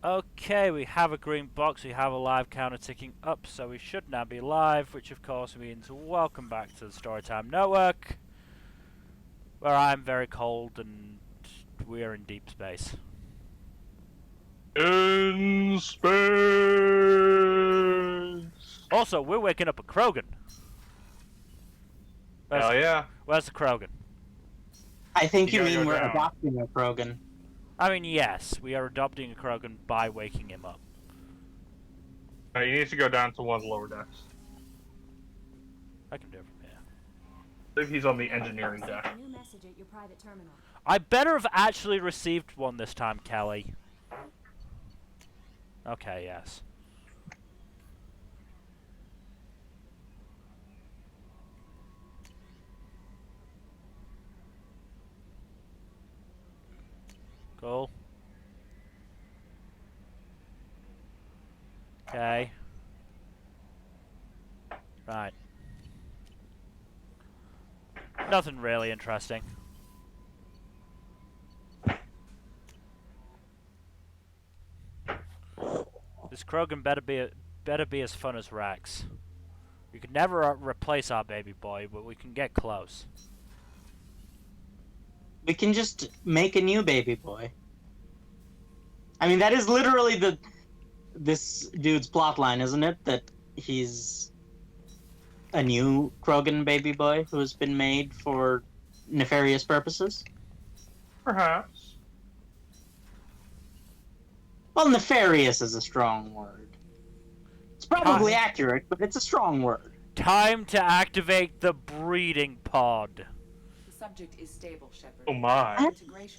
Okay, we have a green box, we have a live counter ticking up, so we should now be live, which of course means welcome back to the Storytime Network, where I'm very cold and we are in deep space. In space! Also, we're waking up a Krogan. Hell yeah. Where's the Krogan? I think You you gotta mean go we're down. adopting a Krogan. I mean, yes, we are adopting a Krogan by waking him up. You need to go down to one of the lower decks. I can do it from here. I believe he's on the engineering deck. New message at your private terminal. I better have actually received one this time, Kelly. Okay, yes. Cool. Okay. Right. Nothing really interesting. This Krogan better be as fun as Rex. We could never replace our baby boy, but we can get close. We can just make a new baby boy. I mean, that is literally this dude's plotline, isn't it? That he's a new Krogan baby boy who has been made for nefarious purposes. Perhaps. Well, nefarious is a strong word. It's probably accurate, but it's a strong word. Time to activate the breeding pod. The subject is stable, Shepard. Oh my.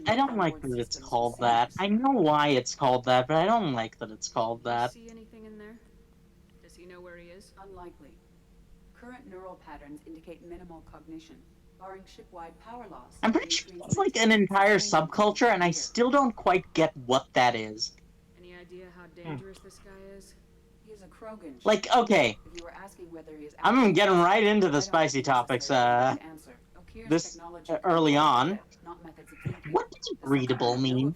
I don't like that it's called that. I know why it's called that, but I don't like that it's called that. See anything in there? Does he know where he is? Unlikely. Current neural patterns indicate minimal cognition, barring ship-wide power loss. I'm pretty sure it's like an entire subculture, and I still don't quite get what that is. Any idea how dangerous this guy is? He is a Krogan. Like, okay, If you were asking whether he is I'm getting right into the spicy topics, this early on. What does breedable mean?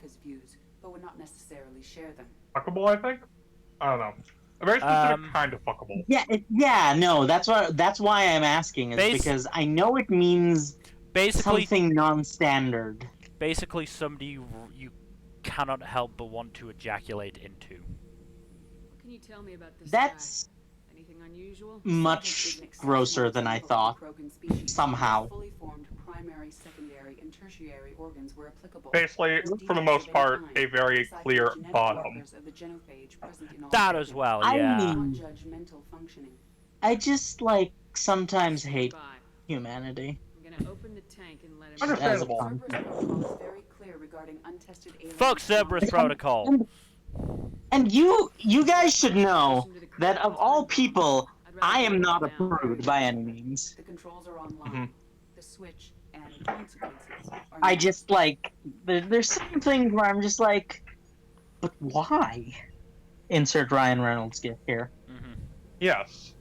But would not necessarily share them. Fuckable, I think? I don't know. A very specific kind of fuckable. Yeah, no, that's why I'm asking, is because I know it means basically something non-standard. Basically, somebody you cannot help but want to ejaculate into. What can you tell me about this That's guy? Anything unusual? much grosser than I thought. Somehow. Fully formed primary, secondary, and tertiary organs were applicable. Basically, for the most part, a very clear bottom. That as well, yeah. I mean, I just, like, sometimes hate humanity. I'm gonna open the tank and let him. Understandable. Fuck Cerberus Protocol. And you guys should know that of all people, I am not a prude by any means. The controls are online. The switch and consequences are I just, like, there's some things where I'm just like, but why? Insert Ryan Reynolds gif here. Yes.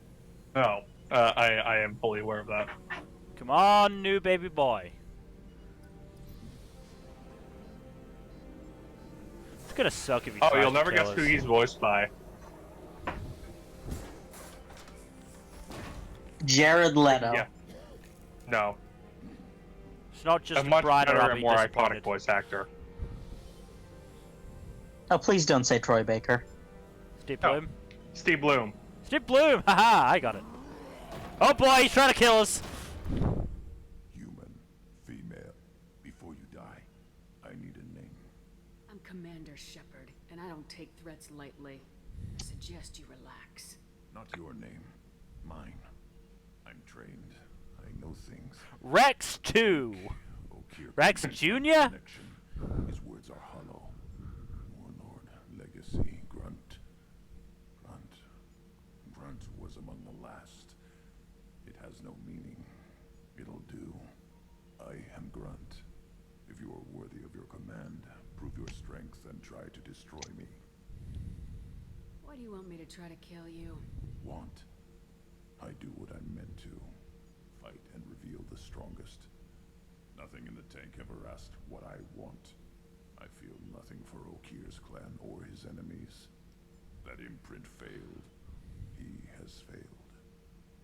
No. I am fully aware of that. Come on, new baby boy. It's gonna suck if you. Oh, you'll never guess who he's voiced by. Jared Leto. Yeah. No. It's not just A much Brian better I'll and be more disappointed. iconic voice actor. Oh, please don't say Troy Baker. Steve No. Bloom. Steve Bloom. Steve Bloom! Haha, I got it. Oh boy, he's trying to kill us! Human, female, before you die, I need a name. I'm Commander Shepard, and I don't take threats lightly. I suggest you relax. Not your name, mine. I'm trained. I know things. Rex 2! Okir Rex Jr.? connection. His words are hollow. Warlord, legacy, Grunt. Grunt was among the last. It has no meaning. It'll do. I am Grunt. If you are worthy of your command, prove your strength and try to destroy me. Why do you want me to try to kill you? Want? I do what I'm meant to. Fight and reveal the strongest. Nothing in the tank ever asked what I want. I feel nothing for Okir's clan or his enemies. That imprint failed. He has failed.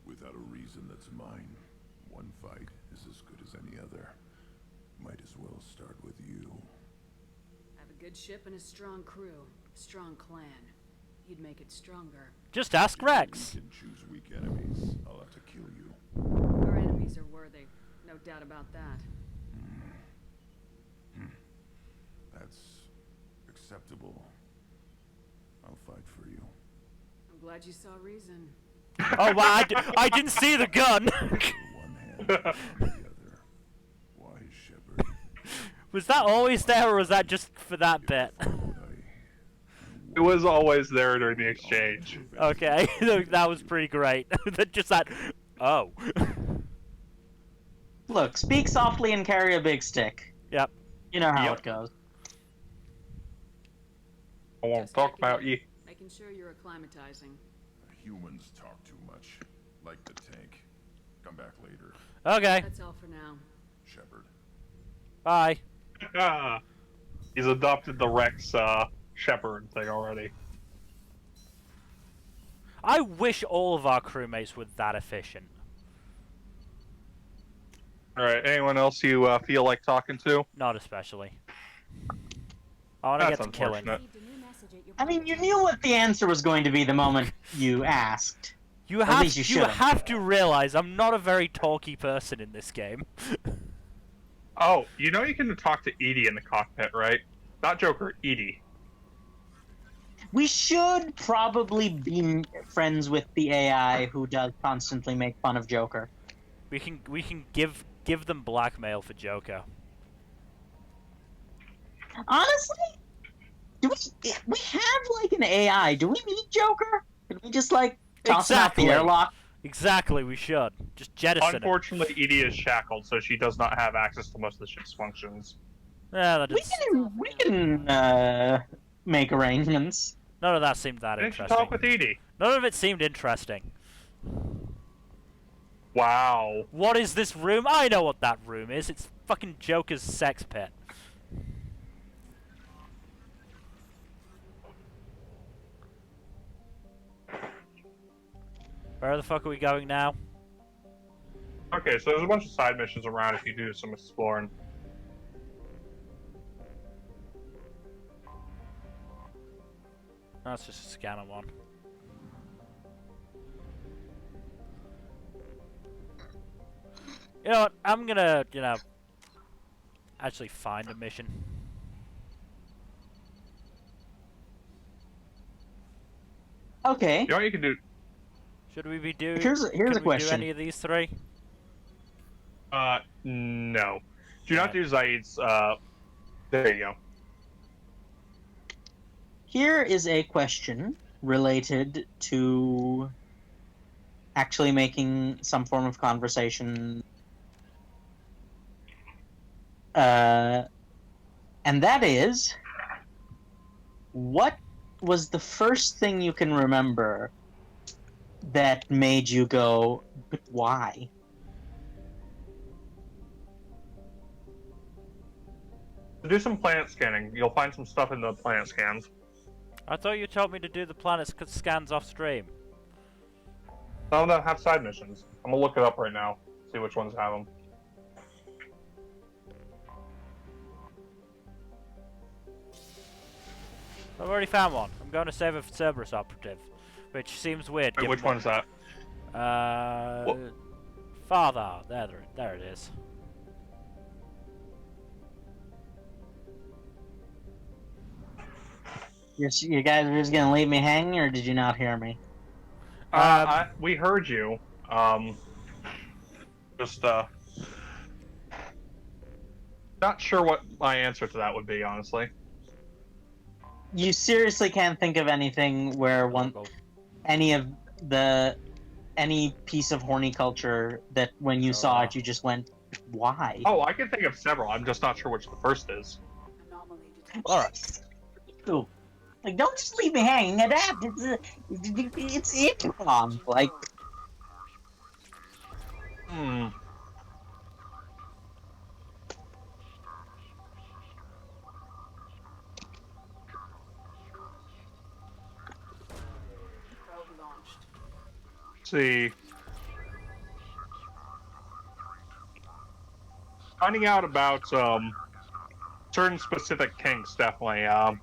Without a reason that's mine, one fight is as good as any other. Might as well start with you. I have a good ship and a strong crew. A strong clan. You'd make it stronger. Just ask Rex. You can choose weak enemies. I'll have to kill you. Our enemies are worthy. No doubt about that. That's acceptable. I'll fight for you. I'm glad you saw reason. Oh, wow, I didn't see the gun. With one hand on the other. Why, Shepard? Was that always there, or was that just for that bit? It was always there during the exchange. Okay, that was pretty great. Just that. Oh. Look, speak softly and carry a big stick. Yep. You know how Yep. it goes. I won't Just talk checking about in, you. Making sure you're acclimatizing. Humans talk too much. Like the tank. Come back later, Okay. That's all for now. Shepard. Bye. He's adopted the Rex Shepherd thing already. I wish all of our crewmates were that efficient. Alright, anyone else you feel like talking to? Not especially. I want to That's get to killing. unfortunate. I mean, you knew what the answer was going to be the moment you asked. You At have least you you should've. have to realize I'm not a very talky person in this game. Oh, you know you can talk to Edie in the cockpit, right? Not Joker, Edie. We should probably be friends with the AI who does constantly make fun of Joker. We can give them blackmail for Joker. Honestly, do we have like an AI? Do we need Joker? Can we just like toss him out the Exactly. airlock? Exactly, we should just jettison him. Unfortunately, Edie is shackled, so she does not have access to most of the ship's functions. Yeah, that We is, can make arrangements. none of that seemed that Didn't you interesting. talk with Edie? None of it seemed interesting. Wow. What is this room? I know what that room is. It's fucking Joker's sex pit. Where the fuck are we going now? Okay, so there's a bunch of side missions around if you do some exploring. That's just a scanner one. You know what? I'm gonna, actually find a mission. Okay. You know what you can do? Should we be doing? Here's a Can we do question. any of these three? No. Do not do Zaid's, there you go. Here is a question related to actually making some form of conversation. And that is, what was the first thing you can remember that made you go, but why? Do some planet scanning. You'll find some stuff in the planet scans. I thought you told me to do the planet scans off stream. Some of them have side missions. I'm gonna look it up right now. See which ones have them. I've already found one. I'm going to save a Cerberus operative, which seems weird. Wait, given which one's that? What? Farther. There it is. You guys are just gonna leave me hanging, or did you not hear me? We heard you. Just, not sure what my answer to that would be, honestly. You seriously can't think of anything where any piece of horny culture that when you saw it you just went, why? Oh, I can think of several. I'm just not sure which the first is. Anomaly detected. Alright. Ooh. Like, don't just leave me hanging. Adapt. It's improv. Like, Hmm. see. Finding out about certain specific kinks definitely. I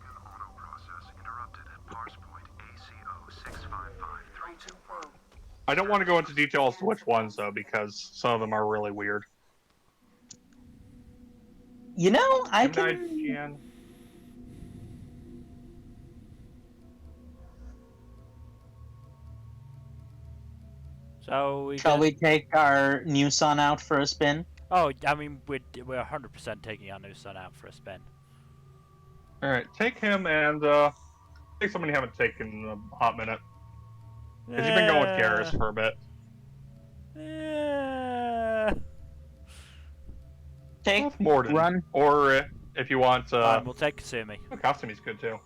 don't want to go into detail as to which ones though, because some of them are really weird. You know, I Good night, can. Jan. So Shall we take our new son out for a spin? Oh, I mean, we're 100% taking our new son out for a spin. All right, take him and take someone you haven't taken in a hot minute. Because you've been going with Garrus for a bit. Take Morden. Run. Or if you want, Fine, we'll take Kasumi. Kazumi's good too.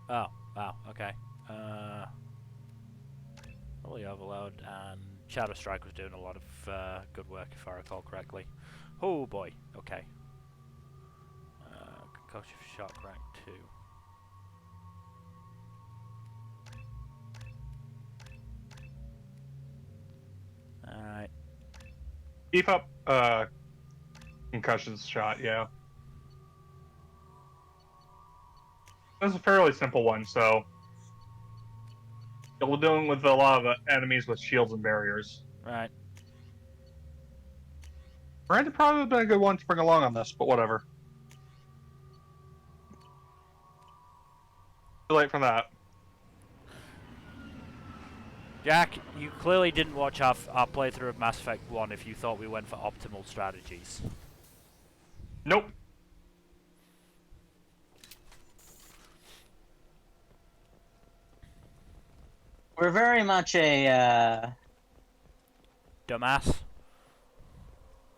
Oh, wow, okay. Probably Overload, and Shadow Strike was doing a lot of good work, if I recall correctly. Oh boy, okay. Concoction Shock rank 2. Alright. Beef up concussions shot, yeah. This is a fairly simple one, so we're dealing with a lot of enemies with shields and barriers. Right. Miranda probably would have been a good one to bring along on this, but whatever. Too late for that. Jack, you clearly didn't watch our playthrough of Mass Effect 1 if you thought we went for optimal strategies. Nope. We're very much a Dumbass.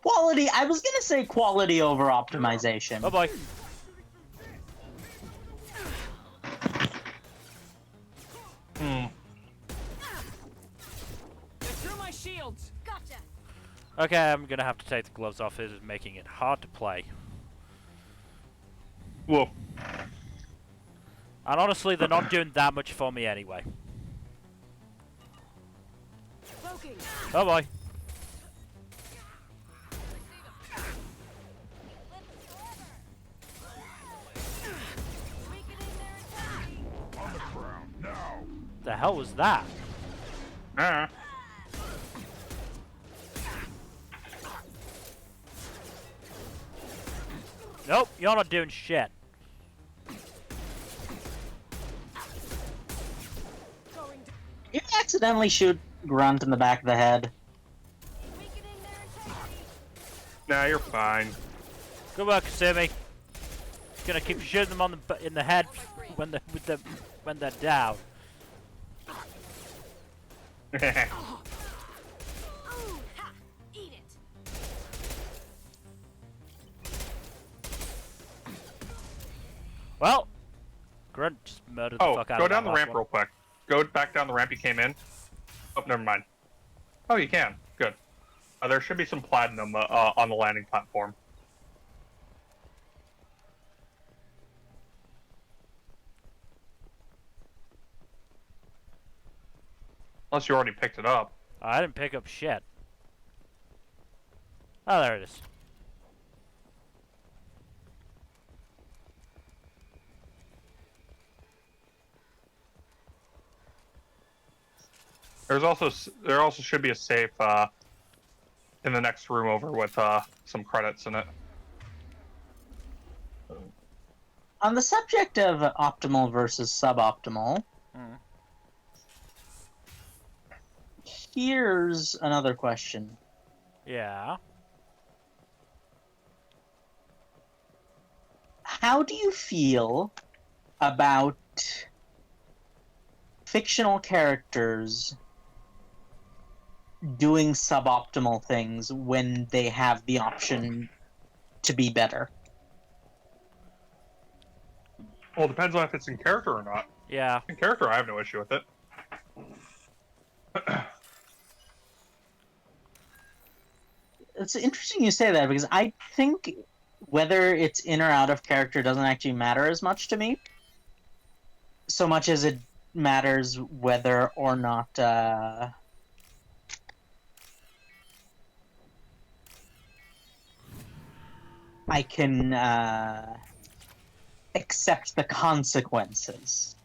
quality. I was gonna say quality over optimization. Oh boy. Through my shields. Gotcha. Okay, I'm gonna have to take the gloves off. It is making it hard to play. Whoa. And honestly, they're not doing that much for me anyway. Cloaking. Oh boy. On the ground now. The hell was that? Nope, you're not doing shit. You accidentally shoot Grunt in the back of the head. Nah, you're fine. Good work, Kasumi. Gonna keep shooting them on in the head when they're down. Eat it. Well, Grunt just murdered the fuck out go of down that the last ramp one. real quick. Go back down the ramp you came in. Oh, never mind. Oh, you can. Good. There should be some platinum on the landing platform. Unless you already picked it up. I didn't pick up shit. Oh, there it is. There also should be a safe in the next room over with some credits in it. On the subject of optimal versus suboptimal, here's another question. Yeah. How do you feel about fictional characters doing suboptimal things when they have the option to be better? Well, it depends on if it's in character or not. Yeah. In character, I have no issue with it. It's interesting you say that, because I think whether it's in or out of character doesn't actually matter as much to me, so much as it matters whether or not I can accept the consequences.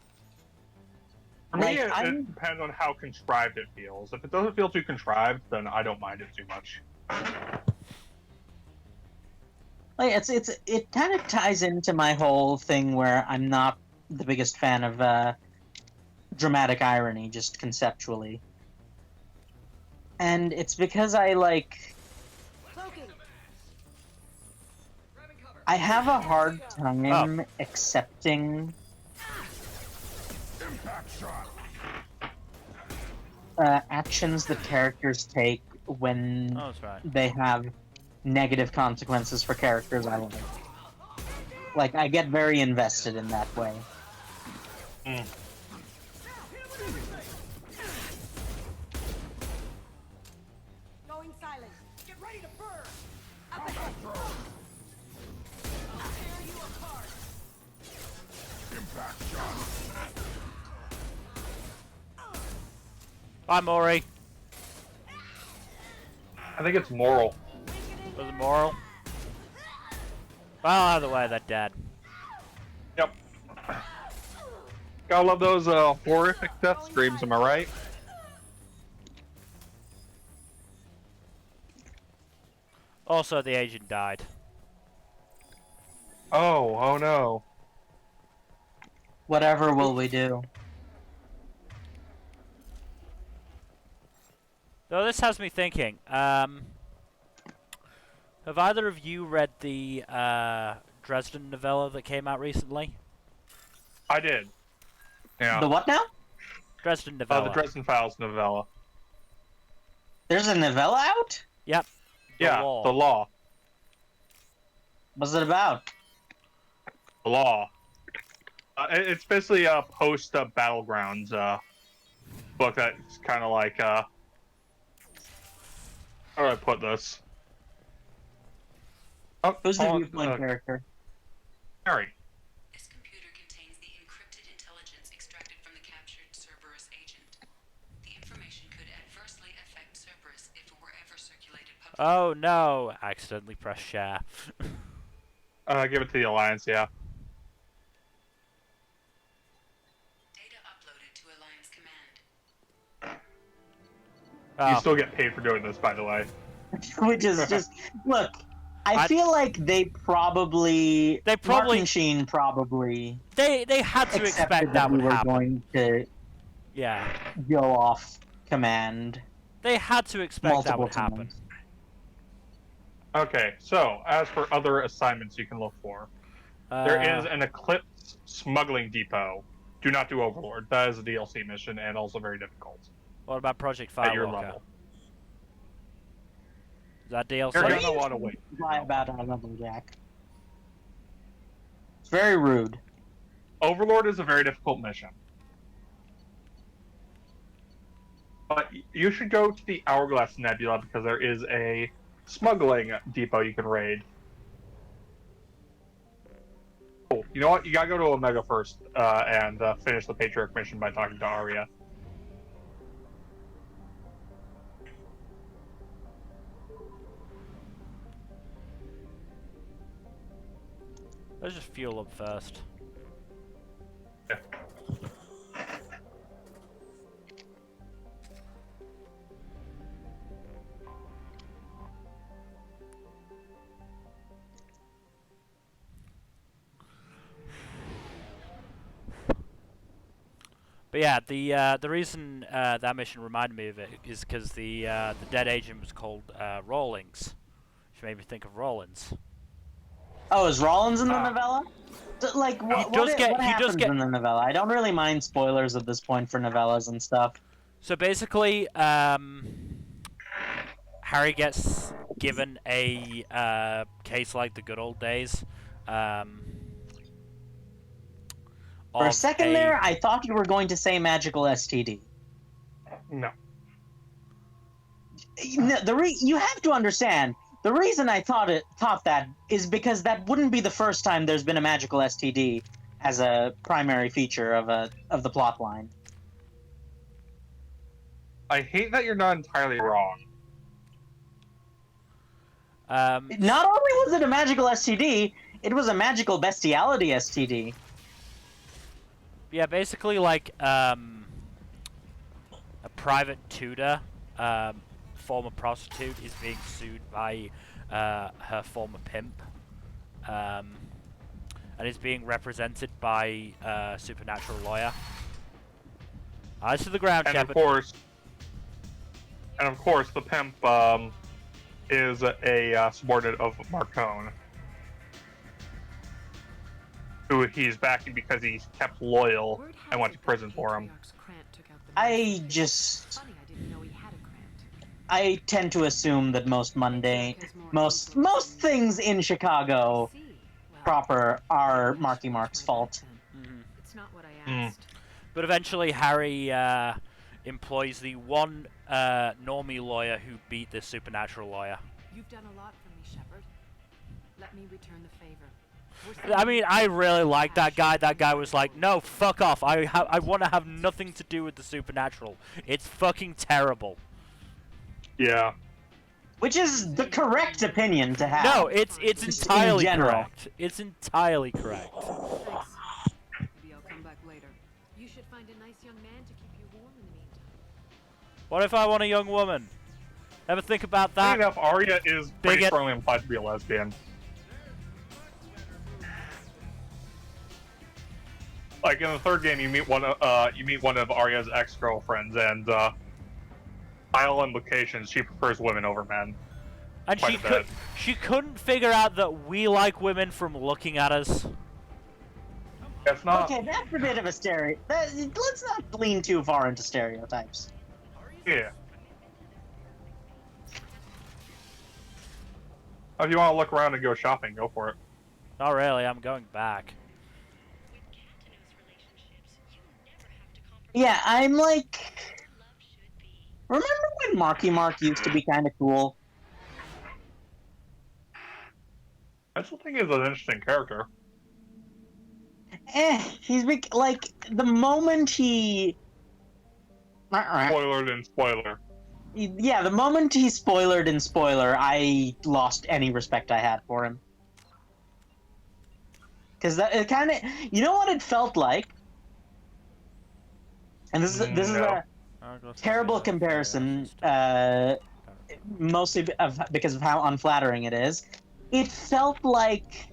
For me, Like, it depends on how contrived it feels. If it doesn't feel too contrived, then I don't mind it too much. Like it kind of ties into my whole thing where I'm not the biggest fan of dramatic irony, just conceptually. And it's because I have a hard time accepting actions that characters take when Oh, that's right. they have negative consequences for characters I like. Like, I get very invested in that way. Mm. Going silent. Get ready to burn. Bye, Maury. I think it's moral. Was it moral? Well, either way, they're dead. Yep. Gotta love those horrific death screams, am I right? Also, the agent died. Oh no. Whatever will we do? Though this has me thinking, have either of you read the Dresden novella that came out recently? I did. Yeah. The what now? Dresden novella. The Dresden Files novella. There's a novella out? Yep. Yeah, Law. the law. What's it about? The law. It's basically a post Battlegrounds book that's kind of like how do I put this? Oh, Who's the hold on, viewpoint character? Harry. This computer contains the encrypted intelligence extracted from the captured Cerberus agent. The information could adversely affect Cerberus if it were ever circulated publicly. Oh no! Accidentally pressed share. Give it to the Alliance, yeah. Data uploaded to Alliance Command. Oh. You still get paid for doing this, by the way. Which is just look. I feel like they probably Martin Sheen probably They had to accepted expect that we would were happen. going to Yeah. go off command They had to expect that multiple would happen. times. Okay, so as for other assignments you can look for, there is an Eclipse smuggling depot. Do not do Overlord. That is a DLC mission and also very difficult What about Project at your Firewalker? level. Is that DLC? You're What gonna are you want to wait. lie about our level, Jack? It's very rude. Overlord is a very difficult mission. But you should go to the Hourglass Nebula because there is a smuggling depot you can raid. Cool. You know what? You gotta go to Omega first and finish the Patriarch mission by talking to Arya. Let's just fuel up first. Yeah. But yeah, the reason that mission reminded me of it is because the dead agent was called Rawlings, which made me think of Rollins. Oh, is Rollins in the novella? Like, what happens in the novella? I don't really mind spoilers at this point for novellas and stuff. So basically, Harry gets given a case like the good old days. For a second there, I thought you were going to say magical STD. No. You have to understand, the reason I thought that is because that wouldn't be the first time there's been a magical STD as a primary feature of the plot line. I hate that you're not entirely wrong. Not only was it a magical STD, it was a magical bestiality STD. Yeah, basically like a private tutor, former prostitute, is being sued by her former pimp, and is being represented by a supernatural lawyer. Eyes to the ground, And Shepard. of course, the pimp is a subordinate of Marcone, who he's backing because he's kept loyal Word and went has to it prison that for him. Patriarch's Krant took out the I Master's just... Funny, I didn't know he had a Krant. I tend to assume that most mundane... Patriarch has more Most influence than- things in Chicago I see. Well, proper are maybe I Marky should Mark's watch my fault. back then. Mhm. It's not what I Mm. asked. But eventually, Harry employs the one normie lawyer who beat the supernatural lawyer. You've done a lot for me, Shepard. Let me return the favor. I mean, I really like that guy. That guy was like, no, fuck off. I want to have nothing to do with the supernatural. It's fucking terrible. Yeah. Which is the correct opinion to have. No, it's Just in entirely general. correct. It's entirely correct. Thanks. Maybe I'll come back later. You should find a nice young man to keep you warm in the meantime. What if I want a young woman? Ever think about Funny that? enough, Arya is pretty Bigot. strongly implied to be a lesbian. Like in the third game, you meet one of Arya's ex-girlfriends, and by all implications, she prefers women over men. And Quite a bit. she couldn't figure out that we like women from looking at us. It's not. Okay, that's a bit of a stereo. Let's not lean too far into stereotypes. Yeah. If you want to look around and go shopping, go for it. Not really. I'm going back. Yeah, I'm like... Remember when Marky Mark used to be kind of cool? I still think he's an interesting character. He's like, the moment he... Spoiler and spoiler. Yeah, the moment he spoilered in spoiler, I lost any respect I had for him. Because that it kind of, you know what it felt like, and this is No. a terrible comparison, mostly because of how unflattering it is. It felt like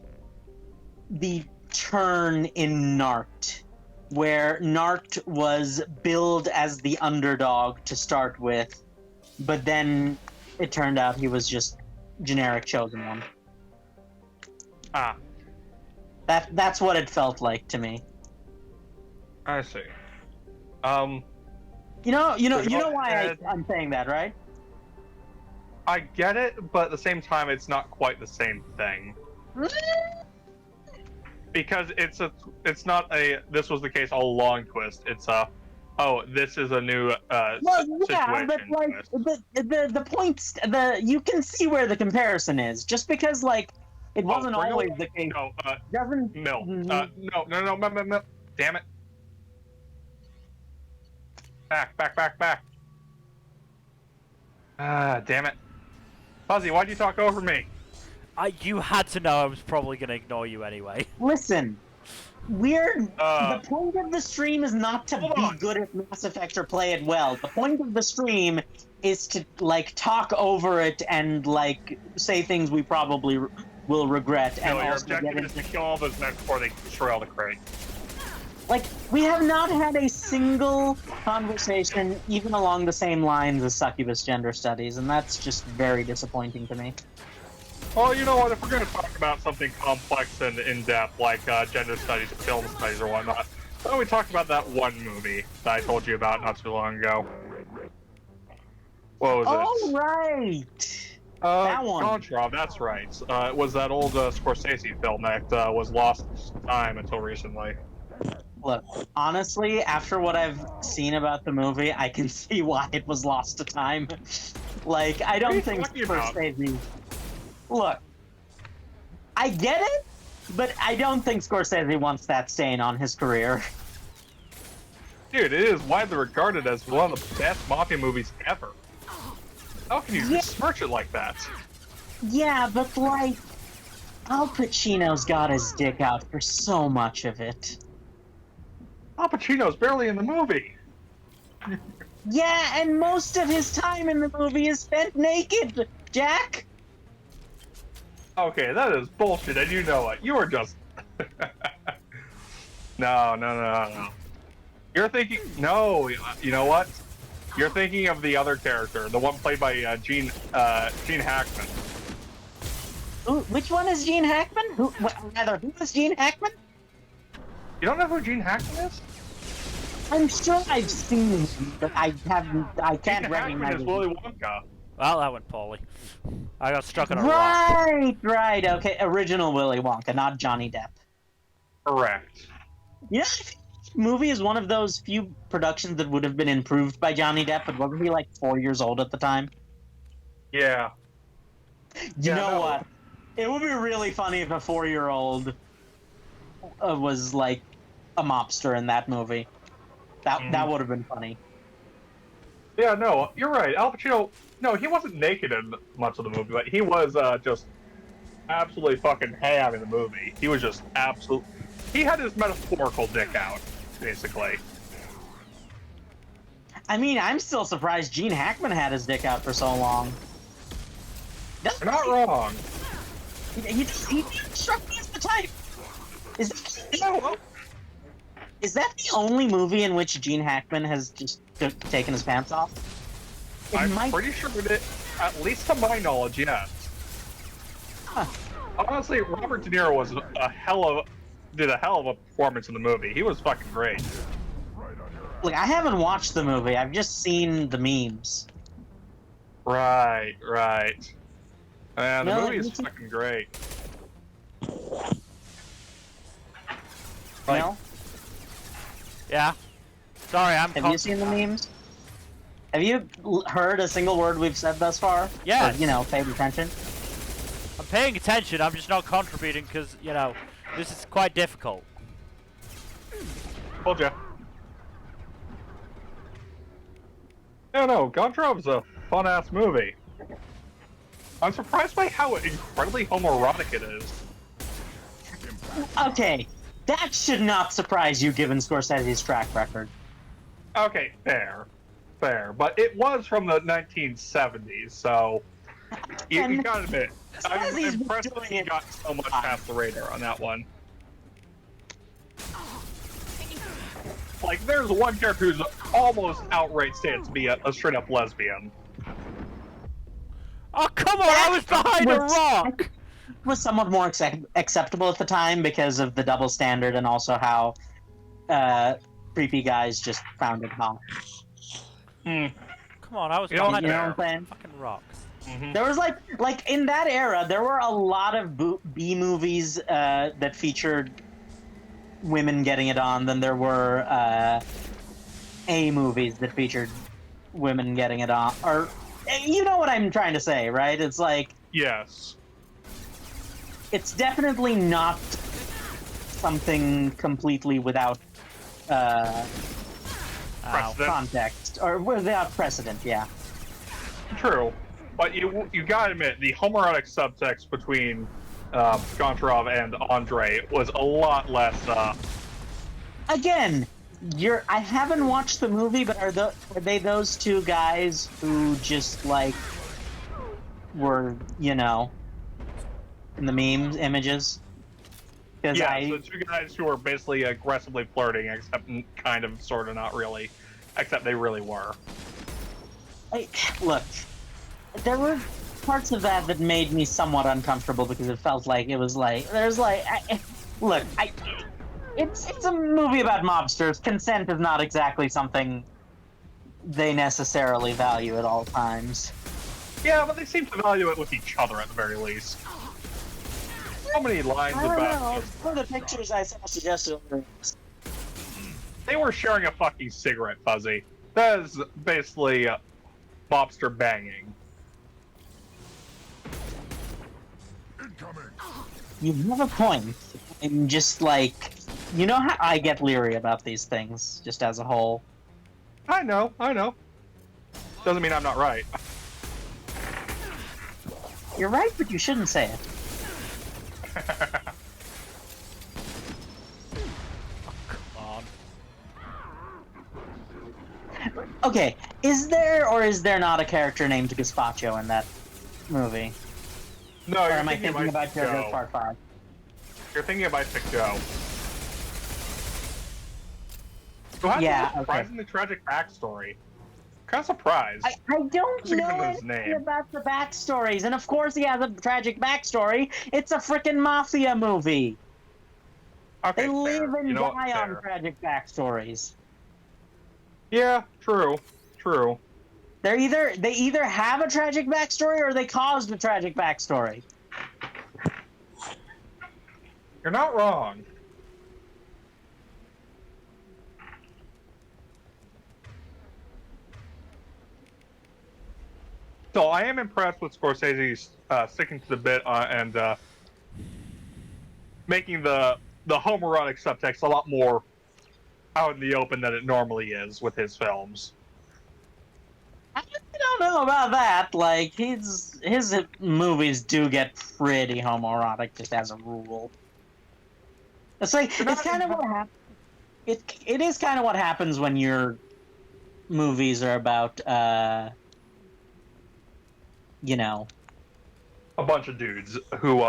the turn in Nart, where Nart was billed as the underdog to start with, but then it turned out he was just generic chosen one. Ah, That's what it felt like to me. I see. You know why ahead. I'm saying that, right? I get it, but at the same time, it's not quite the same thing. Because it's not a this was the case all along twist. It's a, oh, this is a new Well, yeah, but situation like twist. the points, you can see where the comparison is. Just because like it wasn't bring always away- the case. No, Doesn't no, Mhm. no, damn it. Back. Ah, damn it. Fuzzy, why'd you talk over me? You had to know I was probably going to ignore you anyway. Listen. The point of the stream is not to Hold be on. good at Mass Effect or play it well. The point of the stream is to like talk over it and like say things we probably will regret. No, And your also get objective is to into, kill all those mechs before they destroy all the crates. like, we have not had a single conversation even along the same lines as succubus gender studies, and that's just very disappointing to me. Well, you know what? If we're going to talk about something complex and in-depth, like gender studies, film studies, or whatnot, why don't we talk about that one movie that I told you about not too long ago? What was Oh, it? right! that one. Contra, that's right. It was that old Scorsese film that was lost to time until recently. Look, honestly, after what I've seen about the movie, I can see why it was lost to time. Like, I What are don't you think talking about? Scorsese... Look, I get it, but I don't think Scorsese wants that stain on his career. Dude, it is widely regarded as one of the best mafia movies ever. How can you Yeah. besmirch it like that? Yeah, but like, Al Pacino's got his dick out for so much of it. Al Pacino's barely in the movie. Yeah, and most of his time in the movie is spent naked, Jack! Okay, that is bullshit, and you know it. You are just... No. You're thinking... No, you know what? You're thinking of the other character, the one played by Gene Hackman. Ooh, which one is Gene Hackman? Who is Gene Hackman? You don't know who Gene Hackman is? I'm sure I've seen him, but I can't Gene Hackman recognize is him. Willy Wonka. Well, that went poorly. I got stuck on a rock. Right, okay. Original Willy Wonka, not Johnny Depp. Correct. Yeah, I think this movie is one of those few productions that would have been improved by Johnny Depp, but wasn't he like 4 years old at the time? Yeah. You Yeah, know no. what? It would be really funny if a 4-year-old was like a mobster in that movie. That would have been funny. Yeah, no, you're right. Al Pacino, no, he wasn't naked in much of the movie, but he was just absolutely fucking ham in the movie. He was just he had his metaphorical dick out, basically. I mean, I'm still surprised Gene Hackman had his dick out for so long. You're not wrong. He struck me as the type. Is that the only movie in which Gene Hackman has just taken his pants off? I'm pretty sure that, at least to my knowledge, yes. Huh. Honestly, Robert De Niro was did a hell of a performance in the movie. He was fucking great. Look, I haven't watched the movie. I've just seen the memes. Right. Man, the No, movie is it's- fucking great. You know? Yeah. Sorry, I'm. Have you seen the memes? Have you heard a single word we've said thus far? Yes. Or, paid attention? I'm paying attention. I'm just not contributing because this is quite difficult. Told ya. No, Gontrov's a fun-ass movie. I'm surprised by how incredibly homoerotic it is. Okay, that should not surprise you given Scorsese's track record. Okay, fair. But it was from the 1970s, so you gotta admit, I'm Scorsese's been impressed that doing he it got so much past the radar on that one. Like, there's one character who's almost outright stated to be a straight-up lesbian. Oh come on! I was behind a rock. Was somewhat more acceptable at the time because of the double standard and also how creepy guys just found it hot. Come on! I was You know behind You know a what I'm saying? fucking rock. There was like in that era, there were a lot of B movies that featured women getting it on than there were A movies that featured women getting it on. Or you know what I'm trying to say, right? It's like Yes. it's definitely not something completely without Precedent. context or without precedent. Yeah. True. But you gotta admit, the homoerotic subtext between Gontarov and Andre was a lot less. Again, I haven't watched the movie, but are they those two guys who just were in the memes images? Because The two guys who were basically aggressively flirting, except kind of, sort of, not really, except they really were. Look, there were parts of that made me somewhat uncomfortable because it felt like it was it's a movie about mobsters. Consent is not exactly something they necessarily value at all times. Yeah, but they seem to value it with each other at the very least. So many lines I don't about know. For the pictures I saw suggested, they were sharing a fucking cigarette, Fuzzy. That is basically mobster banging. Incoming. you have a point. I'm just You know how I get leery about these things, just as a whole. I know. Doesn't mean I'm not right. You're right, but you shouldn't say it. Come on. Okay, is there or is there not a character named Gazpacho in that movie? No, Or you're am I thinking thinking about JoJo's Joe. Part 5? You're thinking about Joe. Who has Yeah, a surprisingly tragic backstory. Kind of surprised. I don't Just given know his anything name. about the backstories, and of course he has a tragic backstory. It's a freaking mafia movie. Okay, They live fair. and You know what? die on Fair. tragic backstories. Yeah, true. They either have a tragic backstory or they caused a tragic backstory. You're not wrong. So I am impressed with Scorsese's sticking to the bit and making the homoerotic subtext a lot more out in the open than it normally is with his films. I don't know about that. Like his movies do get pretty homoerotic just as a rule. It's like They're it's not kind of what happens. It is kind of what happens when your movies are about you know, a bunch of dudes who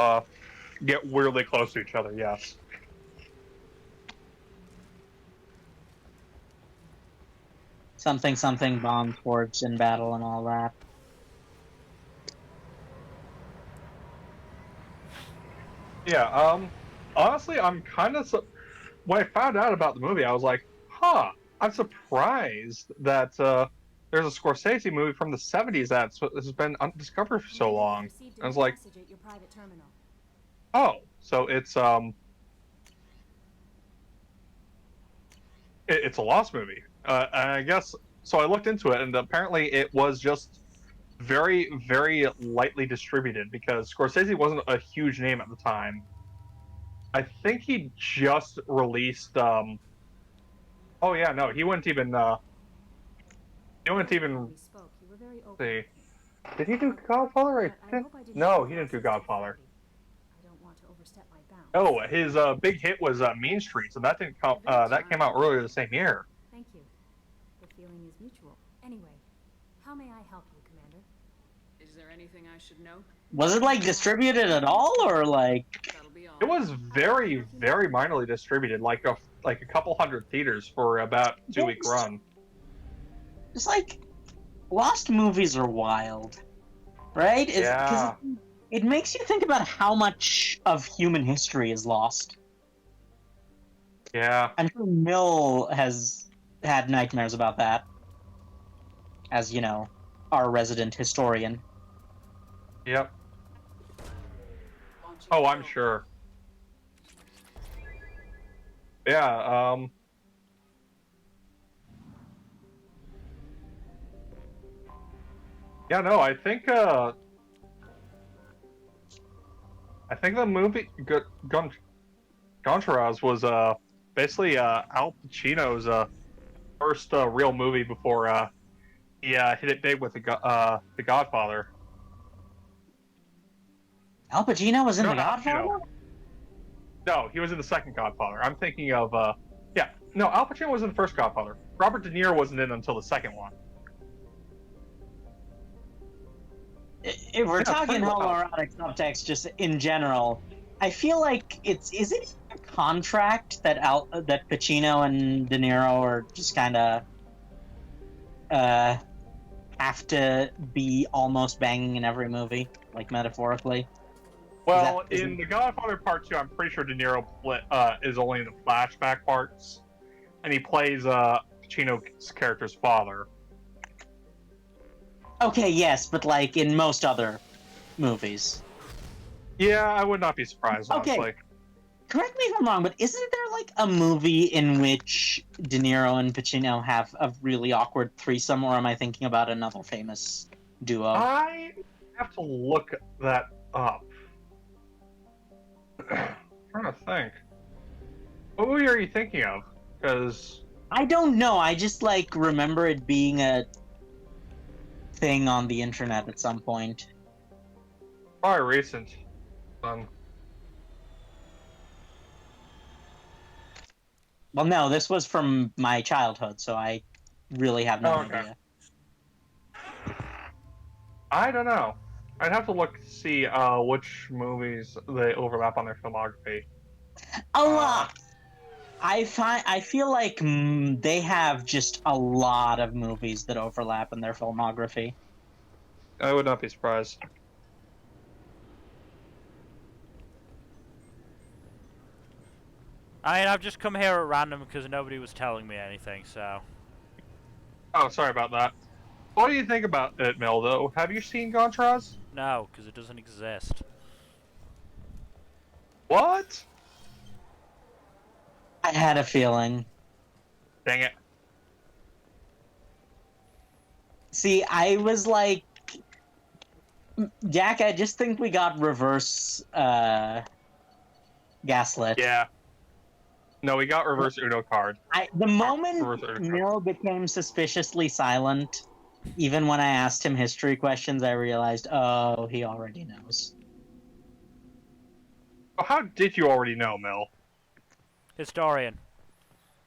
get weirdly close to each other. Yes. something bonds forged in battle and all that. Yeah. Honestly, I'm kind of when I found out about the movie, I was like, huh. I'm surprised that there's a Scorsese movie from the '70s that has been undiscovered for so long. I was like, message at your private terminal. oh, so it's a lost movie. And I guess so. I looked into it, and apparently it was just very, very lightly distributed because Scorsese wasn't a huge name at the time. I think he just released. Oh yeah, no, he wouldn't even. He wouldn't even We spoke. You were very open see. with me. Did he do Godfather? But I hope I didn't No, come he across didn't do as Godfather. I don't want to overstep my bounds. Oh, his big hit was Mean Streets, and that didn't come. That came out earlier the same year. Thank you. The feeling is mutual. Anyway, how may I help you, Commander? Is there anything I should know? Was it like distributed at all, or like? That'll be all. It was very, very minorly distributed, like a couple hundred theaters for about 2 week run. It's like lost movies are wild, right? Yeah. Because it makes you think about how much of human history is lost. Yeah. I'm sure Mill has had nightmares about that, as you know, our resident historian. Yep. Oh, I'm sure. Yeah. Yeah. No, I think the movie Goncharaz was basically Al Pacino's first real movie before he hit it big with the Godfather. Al Pacino was in No, The not Al Godfather? Pacino. No, he was in the second Godfather. I'm thinking of yeah. No, Al Pacino was in the first Godfather. Robert De Niro wasn't in until the second one. If we're talking homoerotic subtext just in general, I feel like is it a contract that that Pacino and De Niro are just kind of have to be almost banging in every movie, like metaphorically? Well, in The Godfather Part 2, I'm pretty sure De Niro is only in the flashback parts, and he plays Pacino's character's father. Okay, yes, but like in most other movies. Yeah, I would not be surprised, Okay. honestly. Correct me if I'm wrong, but isn't there like a movie in which De Niro and Pacino have a really awkward threesome, or am I thinking about another famous duo? I have to look that up. I'm trying to think. What movie are you thinking of? Because I don't know. I just like remember it being a thing on the internet at some point. probably recent. Well, no, this was from my childhood, so I really have no Oh, okay. idea. I don't know. I'd have to look to see which movies they overlap on their filmography. A lot. I feel like they have just a lot of movies that overlap in their filmography. I would not be surprised. I mean, I've just come here at random because nobody was telling me anything, so... Oh, sorry about that. What do you think about it, Mel, though? Have you seen Contras? No, because it doesn't exist. What? I had a feeling. Dang it. See, I was like, Jack, I just think we got reverse gaslit. Yeah. No, we got reverse Uno card. The moment Reverse Uno card. Neil became suspiciously silent, even when I asked him history questions, I realized, oh, he already knows. Oh, how did you already know, Mel? Historian.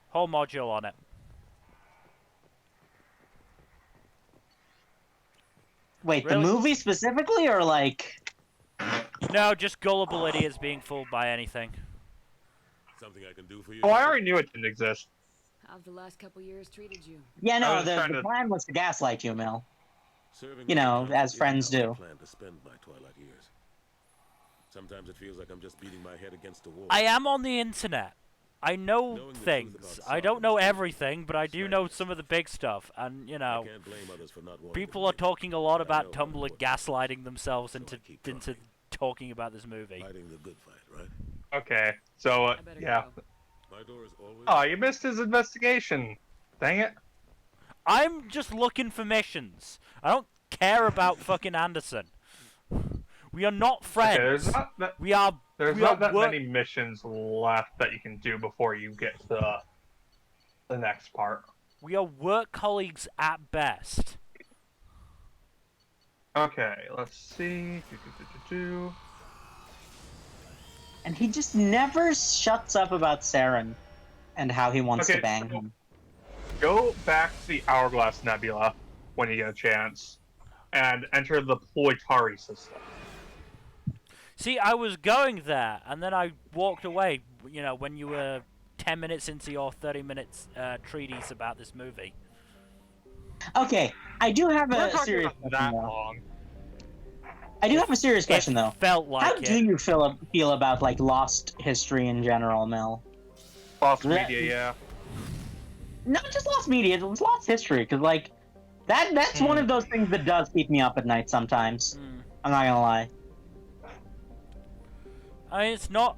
Whole module on it. Wait, Really? the movie specifically, or like... No, just gullible idiots being fooled by anything. Something I can do for you? Oh, I already knew it didn't exist. How've the last couple years treated you? Yeah, I no, was trying the to- plan was to gaslight you, Mel. Serving You know, my as country friends is how I do. plan to spend my twilight years. Sometimes it feels like I'm just beating my head against a wall. I am on the internet. I know Knowing the truth things. about I don't know Sodom is everything, but I do know some of the big stuff. And, you I know, can't blame others for not wanting people to are admit talking a lot I about know how Tumblr important gaslighting themselves So I into keep into trying. talking about this movie. fighting the good fight, right? Okay, so, I better yeah. go. My door is always. Oh, you missed his investigation. Dang it. I'm just looking for missions. I don't care about fucking Anderson. We are not friends. Okay, there's not that, we are. there's we not are that work- many missions left that you can do before you get to the next part. We are work colleagues at best. Okay, let's see. And he just never shuts up about Saren and how he wants to Okay, bang so- him. Go back to the Hourglass Nebula when you get a chance, and enter the Ploitari system. See, I was going there, and then I walked away. You know, when you were 10 minutes into your 30 minutes treatise about this movie. Okay, I do have We're a talking serious about question, that though. long. I do have a serious question, though. Felt like How it. do you feel about, like, lost history in general, Mel? Lost That- media, yeah. Not just lost media, it's lost history, because, like, that's one of those things that does keep me up at night sometimes. Mm. I'm not gonna lie. I mean, it's not.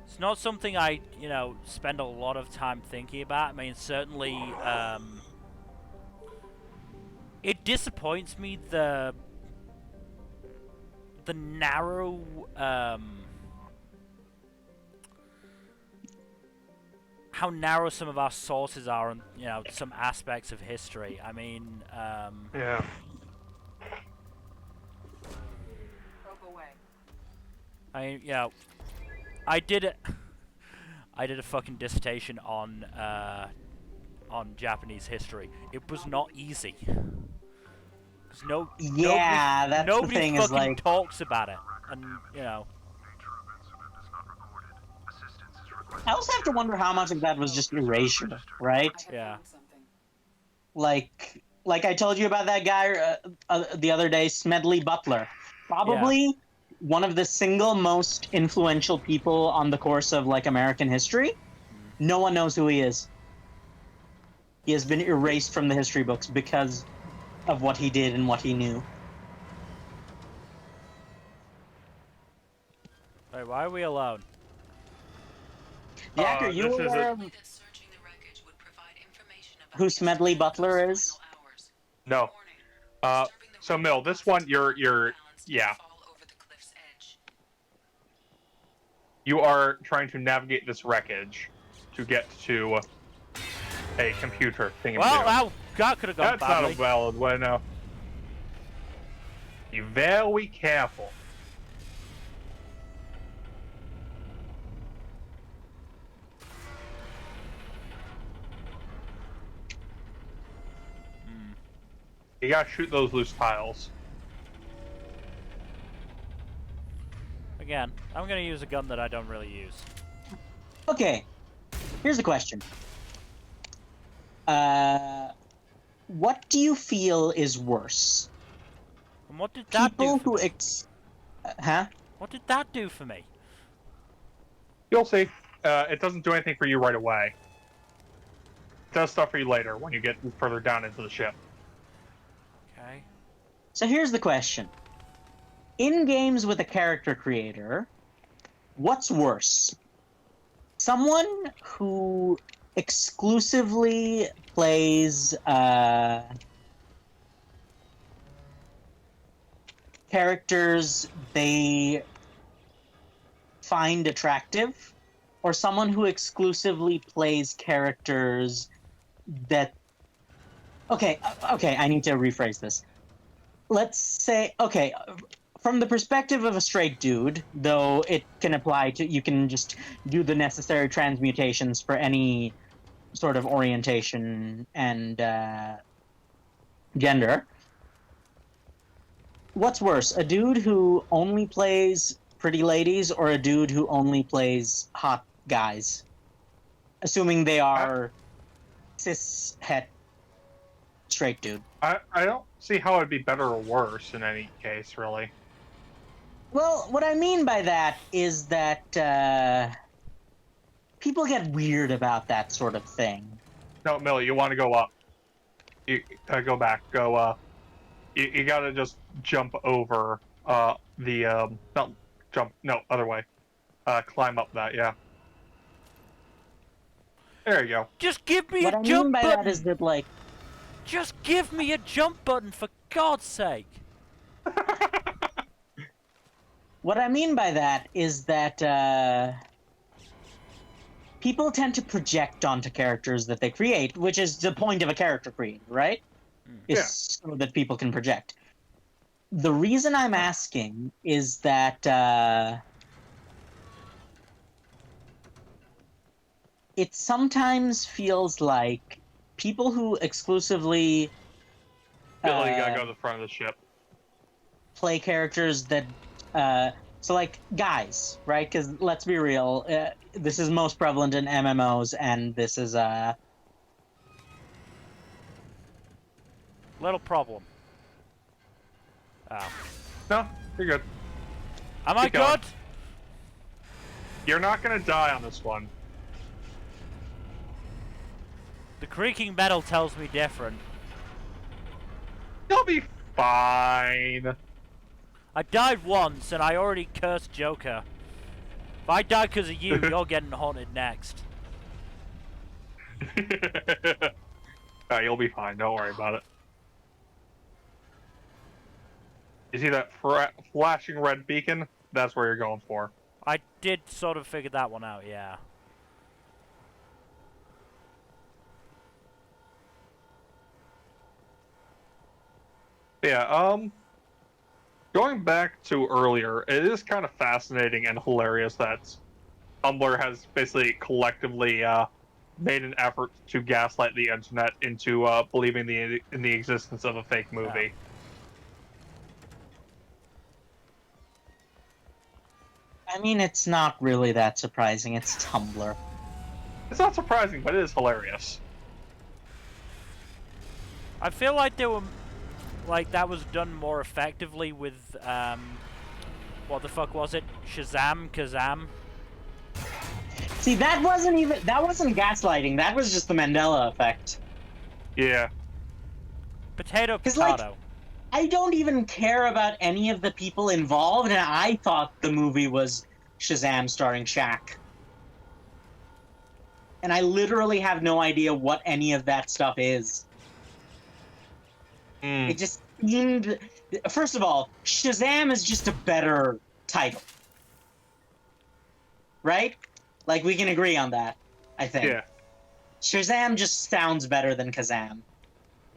It's not something I, you know, spend a lot of time thinking about. I mean, certainly, it disappoints me the narrow, how narrow some of our sources are on, you know, some aspects of history. I mean, Yeah. Rope away. you know, I did it. I did a fucking dissertation on Japanese history. It was not easy. 'Cause Yeah, that's the nobody thing, is, fucking like... talks about it, and you know. I also have to wonder how much of that was just erasure, right? I have Yeah. found something. Like I told you about that guy the other day, Smedley Butler. Probably one of the single most influential people on the course of, like, American history. No one knows who he is. He has been erased from the history books because of what he did and what he knew. Wait, why are we alone? Jack, are you this is aware a- of That searching the wreckage would provide information about who the Smedley extent of Butler those is? final hours. No. Warning. Disturbing the So wreckage Mill, this causes one, the you're, balance to yeah. fall over the cliff's edge. you are trying to navigate this wreckage to get to a computer thing. Well, that could have gone That's badly. not a valid way, no. Be very careful. You gotta shoot those loose tiles. Again, I'm gonna use a gun that I don't really use. Okay, here's the question. What do you feel is worse? And what did that do People for who me? What did that do for me? You'll see. It doesn't do anything for you right away. It does stuff for you later when you get further down into the ship. Okay. So here's the question. In games with a character creator, what's worse? Someone who exclusively plays characters they find attractive, or someone who exclusively plays characters that... Okay, I need to rephrase this. Let's say, okay, from the perspective of a straight dude, though it can apply to, you can just do the necessary transmutations for any sort of orientation and gender. What's worse, a dude who only plays pretty ladies or a dude who only plays hot guys? Assuming they are cis-het straight dude. I don't see how it'd be better or worse in any case, really. Well, what I mean by that is that people get weird about that sort of thing. No, Millie, you want to go up. You go back. Go, you gotta just jump over, not jump, no, other way. Climb up that, yeah. There you go. Just give me What a I jump mean by button! that is that, like, Just give me a jump button, for God's sake! what I mean by that is that people tend to project onto characters that they create, which is the point of a character creator, right? Is so that people can project. The reason I'm asking is that it sometimes feels like people who exclusively Millie, you gotta go to the front of the ship. play characters that so like guys, right? Because let's be real, this is most prevalent in MMOs, and this is Little problem. Oh. No, you're good. Am I Keep going. good? You're not gonna die on this one. The creaking metal tells me different. You'll be fine. I died once, and I already cursed Joker. If I die because of you, you're getting haunted next. You'll be fine. Don't worry about it. You see that flashing red beacon? That's where you're going for. I did sort of figure that one out, yeah. Yeah, going back to earlier, it is kind of fascinating and hilarious that Tumblr has basically collectively made an effort to gaslight the internet into believing in the existence of a fake movie. I mean, it's not really that surprising. It's Tumblr. It's not surprising, but it is hilarious. I feel like they were... Like, that was done more effectively with, what the fuck was it? Kazam? See, that wasn't gaslighting. That was just the Mandela effect. Yeah. Potato. Like, I don't even care about any of the people involved, and I thought the movie was Shazam starring Shaq. And I literally have no idea what any of that stuff is. It just seemed... First of all, Shazam is just a better title. right? Like, we can agree on that, I think. Yeah. Shazam just sounds better than Kazam.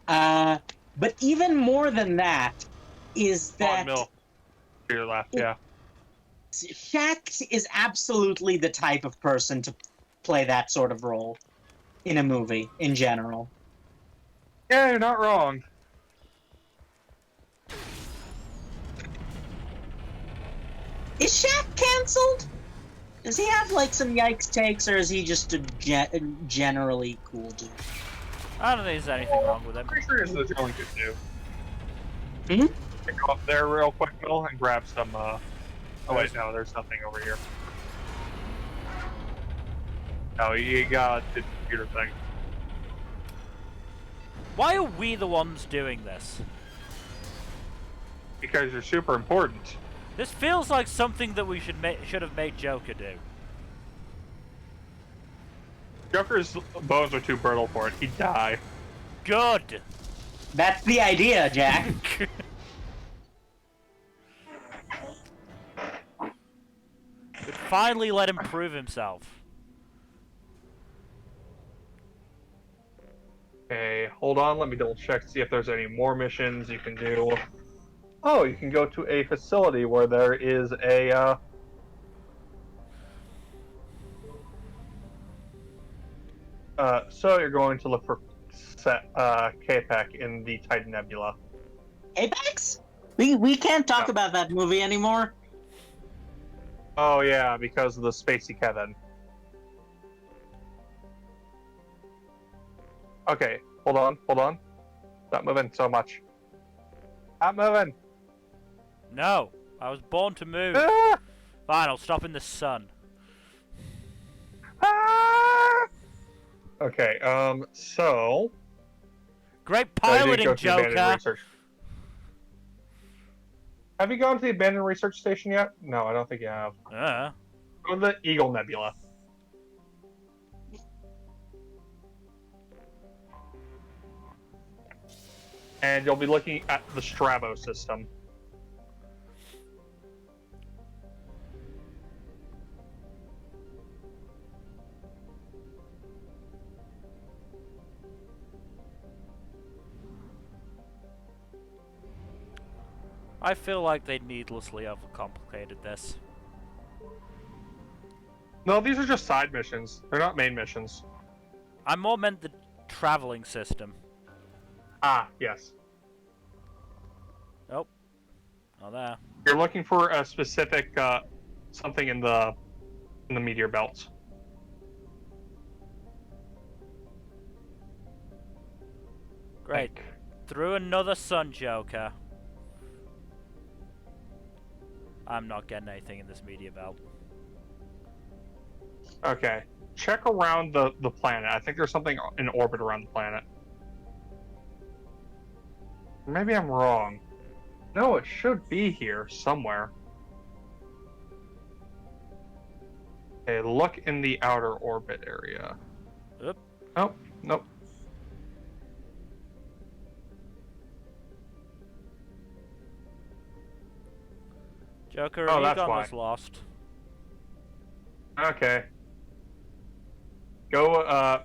But even more than that is On that Mill. To your left, yeah. Shaq is absolutely the type of person to play that sort of role in a movie, in general. Yeah, you're not wrong. Is Shaq cancelled? Does he have, like, some yikes takes, or is he just a generally cool dude? I don't think there's anything wrong with him. Pretty sure this is a really good dude. Mhm. Go up there real quick, Mill, and grab some, Oh wait, no, there's nothing over here. No, you got the computer thing. Why are we the ones doing this? Because you're super important. This feels like something that we should have made Joker do. Joker's bones are too brittle for it. He'd die. Good! That's the idea, Jack. Could finally let him prove himself. Okay, hold on. Let me double check to see if there's any more missions you can do. Oh, you can go to a facility where there is a, so you're going to look for K-Pac in the Titan Nebula. Apex? We can't talk No. about that movie anymore. Oh yeah, because of the Spacey Kevin. Okay, hold on. Stop moving so much. Stop moving! No! I was born to move. Ah! Fine, I'll stop in the sun. Ah! Okay, so... Great I did piloting, go to the abandoned Joker! research. Have you gone to the abandoned research station yet? No, I don't think you have. Go to the Eagle Nebula. And you'll be looking at the Strabo system. I feel like they needlessly overcomplicated this. No, these are just side missions. They're not main missions. I more meant the traveling system. Ah, yes. Oh. Not there. You're looking for a specific, something in the meteor belt. Great. Through another sun, Joker. I'm not getting anything in this meteor belt. Okay. Check around the planet. I think there's something in orbit around the planet. Maybe I'm wrong. No, it should be here somewhere. Okay, look in the outer orbit area. Oop. Oh, nope. Joker, Oh, have you that's gone why. this lost? Okay. Go,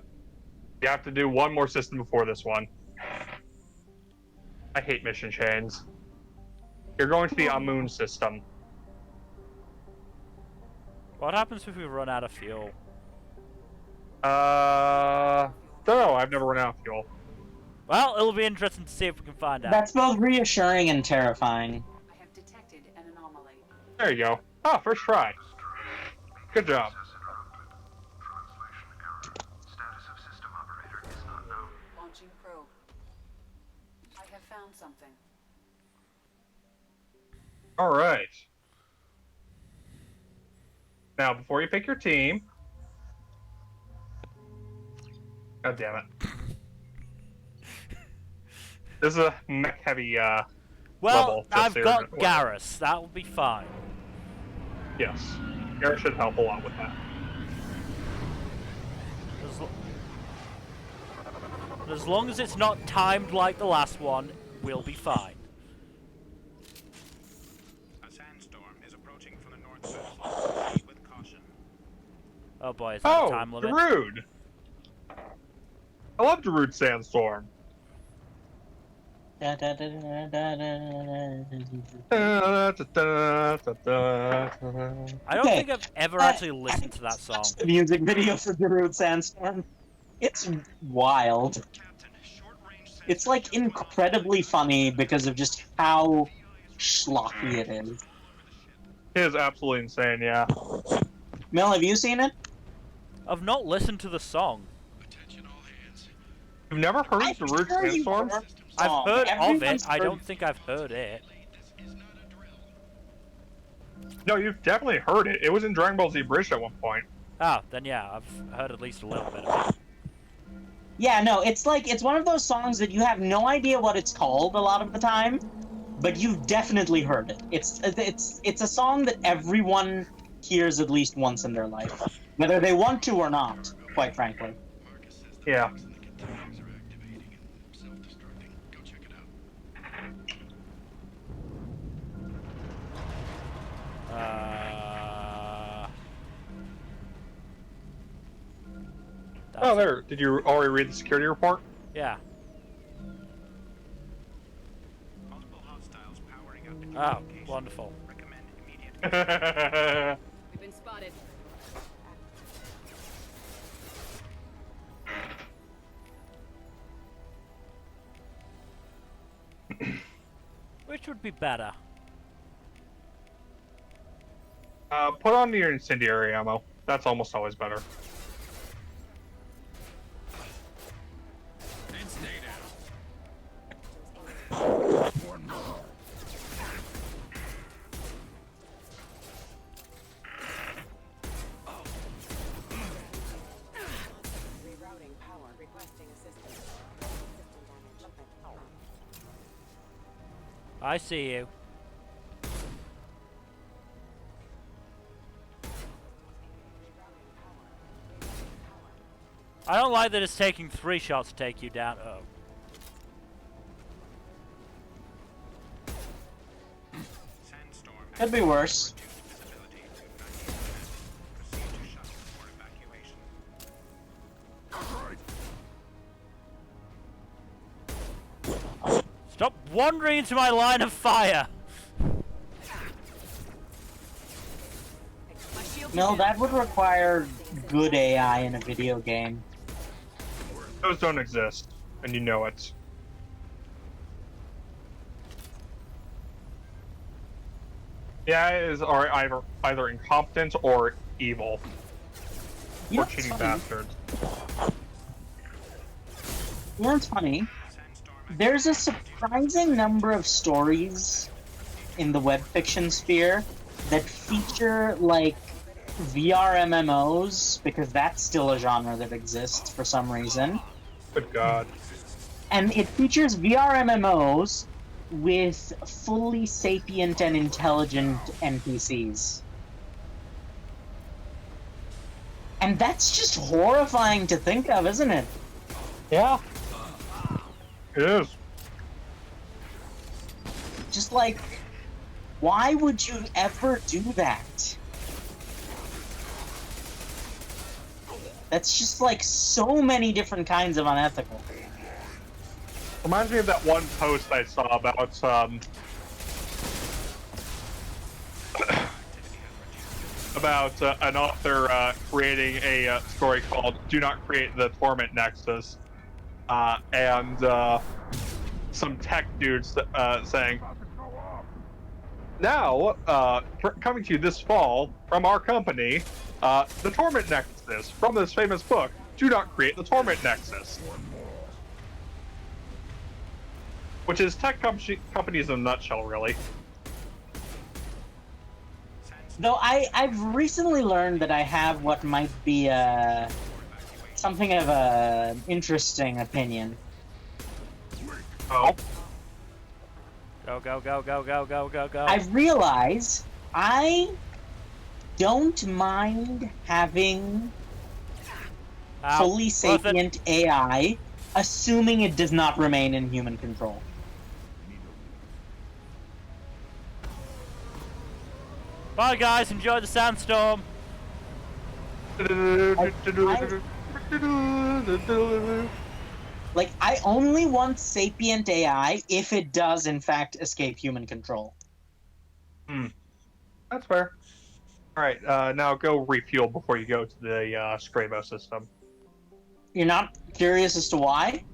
you have to do one more system before this one. I hate mission chains. You're going to the Amun system. What happens if we run out of fuel? No, I've never run out of fuel. Well, it'll be interesting to see if we can find out. That's both reassuring and terrifying. I have detected an anomaly. There you go. Ah, first try. Good job. Launching probe. I have found something. All right. Now, before you pick your team... God damn it. This is a mech-heavy, well, level, just I've so got you're aware. Garrus. That'll be fine. Yes. Garrett should help a lot with that. As long as it's not timed like the last one, we'll be fine. A sandstorm is approaching from the north-south. Proceed with caution. Oh boy, is that a Oh, time limit? Darude! I love Darude Sandstorm. Da, da, da, da, da, da, Da, da, da, da, da. I don't Okay, think I've ever actually listened to that song. the music video for Darude Sandstorm. It's wild. It's like incredibly funny because of just how schlocky it is. It is absolutely insane, yeah. Mel, have you seen it? I've not listened to the song. You've never heard I'm Darude sure you've Sandstorm? heard the I've song. heard of it. Everyone's I heard- don't think I've heard it. No, you've definitely heard it. It was in Dragon Ball Z Bridge at one point. Oh, then yeah, I've heard at least a little bit of it. Yeah, no, it's one of those songs that you have no idea what it's called a lot of the time, but you've definitely heard it. It's a song that everyone hears at least once in their life, whether they want to or not, quite frankly. Yeah. That's Oh, it. there. Did you already read the security report? Yeah. Multiple hostiles powering up in Oh, location. wonderful. Recommend immediate We've been spotted. Which would be better? Put on your incendiary ammo. That's almost always better. And stay down. Rerouting power. Requesting assistance. System damage. I see you. I don't like that it's taking 3 shots to take you down. Oh. Sandstorm. Could be worse. Reduced visibility to 90%. Proceed to shuttle for evacuation. Stop wandering into my line of fire! My shield. No, that would require good AI in a video game. Those don't exist, and you know it. Yeah, it is either incompetent or evil. You know Or what's cheating funny? bastards. You know what's funny? Sandstorm. There's a surprising number of stories in the web fiction sphere that feature, like, VR MMOs, because that's still a genre that exists for some reason. Good God. And it features VR MMOs with fully sapient and intelligent NPCs. And that's just horrifying to think of, isn't it? Yeah. It is. Just like, why would you ever do that? That's just like so many different kinds of unethical. Reminds me of that one post I saw about an author creating a story called "Do Not Create the Torment Nexus," and some tech dudes saying, "Now, coming to you this fall from our company, the Torment Nexus from this famous book. Do not create the Torment Nexus." Which is tech companies in a nutshell, really. Though I've recently learned that I have what might be something of a interesting opinion. Oh. Go, go, go, go, go, go, go, go. I've realized I don't mind having Ow. fully Worth it. sapient AI, assuming it does not remain in human control. Bye guys, enjoy the sandstorm. Like, I only want sapient AI if it does, in fact, escape human control. That's fair. All right, now go refuel before you go to the Scrabo system. You're not curious as to why?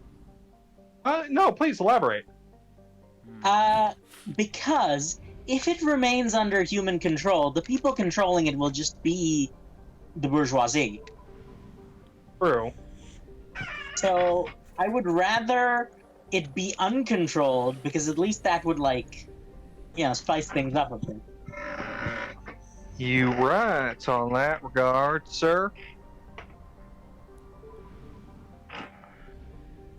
No, please elaborate. Because if it remains under human control, the people controlling it will just be the bourgeoisie. True. So I would rather it be uncontrolled, because at least that would, like, spice things up a bit. You right on that regard, sir.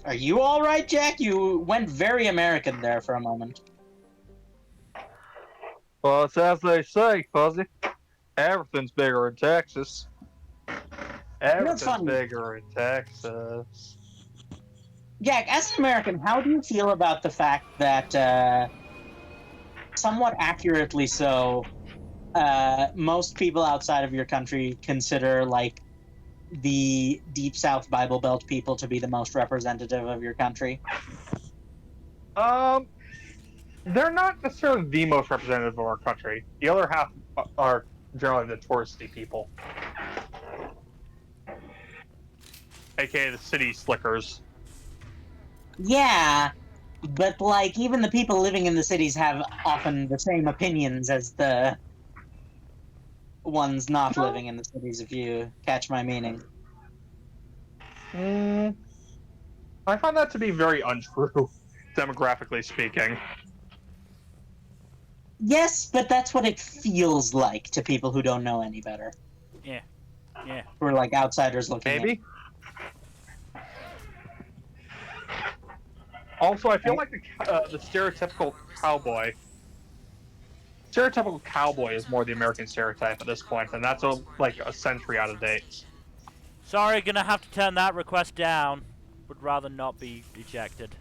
Are you all right, Jack? You went very American there for a moment. Well, it's as they say, Fuzzy. Everything's bigger in Texas. Everything's funny? bigger in Texas. Jack, as an American, how do you feel about the fact that, somewhat accurately so, most people outside of your country consider, like, the Deep South Bible Belt people to be the most representative of your country? They're not necessarily the most representative of our country. The other half are generally the touristy people, aka the city slickers. Yeah, but, like, even the people living in the cities have often the same opinions as the ones not living in the cities, if you catch my meaning. I find that to be very untrue, demographically speaking. Yes, but that's what it feels like to people who don't know any better. Yeah. Who are, like, outsiders looking Maybe. Also, I feel like the stereotypical cowboy is more the American stereotype at this point, and that's like a century out of date. Sorry, gonna have to turn that request down. Would rather not be ejected.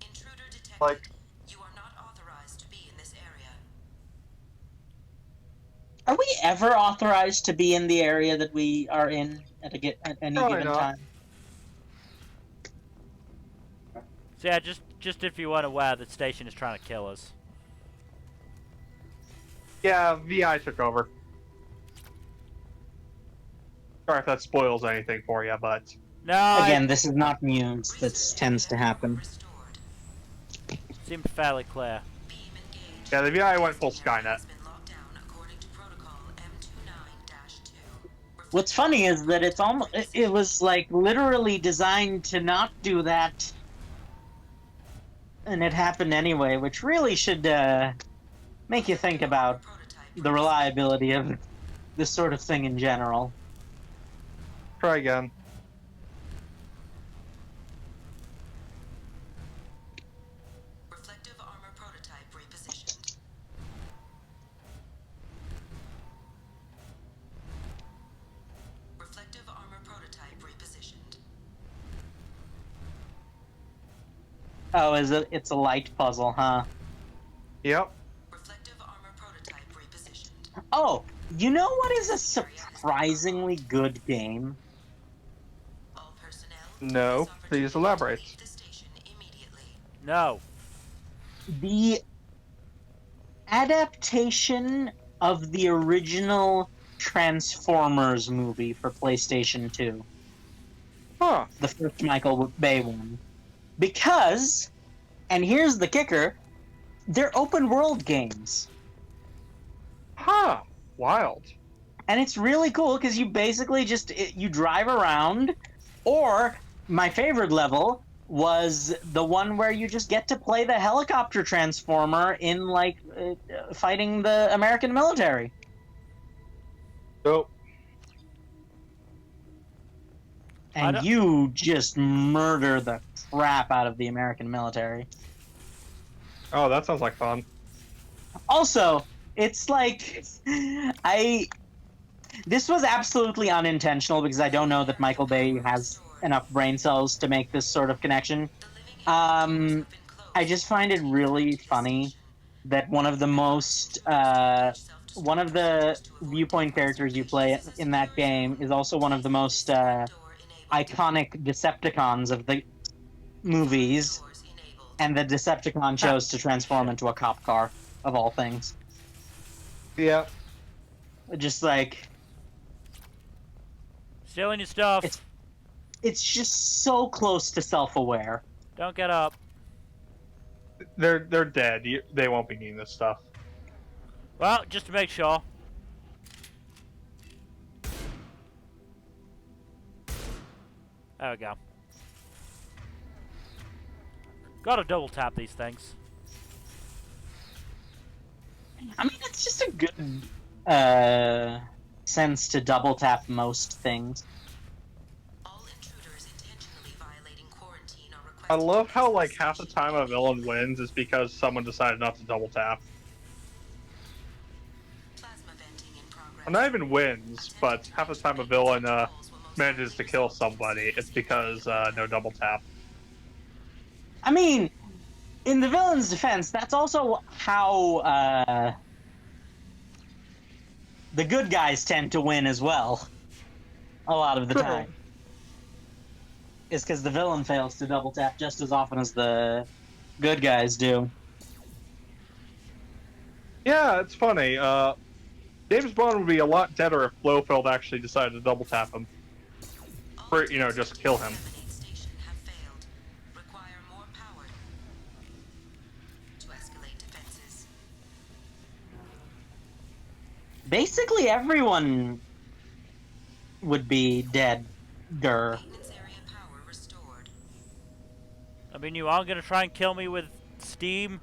Intruder detected. Like, You are not authorized to be in this area. Are we ever authorized to be in the area that we are in at any Probably given not. time? So yeah, just if you weren't aware, the station is trying to kill us. yeah, VI took over. Sorry if that spoils anything for you, but No, Again, this is not news. This tends to happen. Restored. seemed fairly clear. Beam engaged. yeah, the VI went full Skynet. Has been locked down according to protocol M29-2. What's funny is that it was, like, literally designed to not do that, and it happened anyway, which really should make you think about the reliability of this sort of thing in general. Try again. Reflective armor prototype repositioned. Reflective armor prototype repositioned. Oh, it's a light puzzle, huh? Yep. Reflective armor prototype repositioned. Oh, you know what is a surprisingly good game? All personnel. No, please elaborate. Leave the station immediately. No. The adaptation of the original Transformers movie for PlayStation 2. Huh. The first Michael Bay one. Because, and here's the kicker, they're open world games. Huh. Wild. And it's really cool because you basically you drive around, or my favorite level was the one where you just get to play the helicopter transformer in, like, fighting the American military. Dope. And you just murder the crap out of the American military. Oh, that sounds like fun. Also, it's like, this was absolutely unintentional because I don't know that Michael Bay has enough brain cells to make this sort of connection. I just find it really funny that one of the most one of the viewpoint characters you play in that game is also one of the most iconic Decepticons of the movies, and the Decepticon chose to transform Shit. into a cop car, of all things. Yeah. Just like, Stealing your stuff. it's just so close to self-aware. Don't get up. They're dead. They won't be needing this stuff. Well, just to make sure. There we go. Gotta double tap these things. I mean, it's just a good sense to double tap most things. All intruders intentionally violating quarantine are I requested. love how like half the time a villain wins is because someone decided not to double tap. Plasma venting in progress. Well, not even wins, but half the time a villain manages to kill somebody, it's because no double tap. I mean, in the villain's defense, that's also how the good guys tend to win as well. A lot of the True. time. It's because the villain fails to double tap just as often as the good guys do. Yeah, it's funny. James Bond would be a lot deader if Blofeld actually decided to double tap him. Or, just kill him. Station have failed. Require more power to escalate defenses. Basically, everyone would be dead. Maintenance area power restored. I mean, you are gonna try and kill me with steam?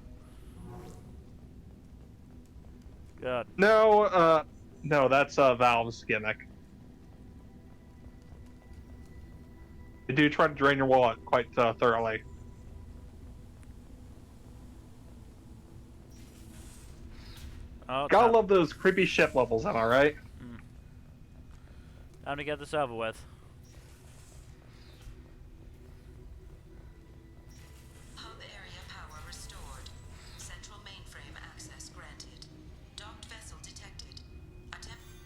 Good. No, that's Valve's gimmick. They do try to drain your wallet quite thoroughly. Oh, Gotta love those creepy ship levels, am I right? time to get this over with. Hub area power restored. Central mainframe access granted. Docked vessel detected.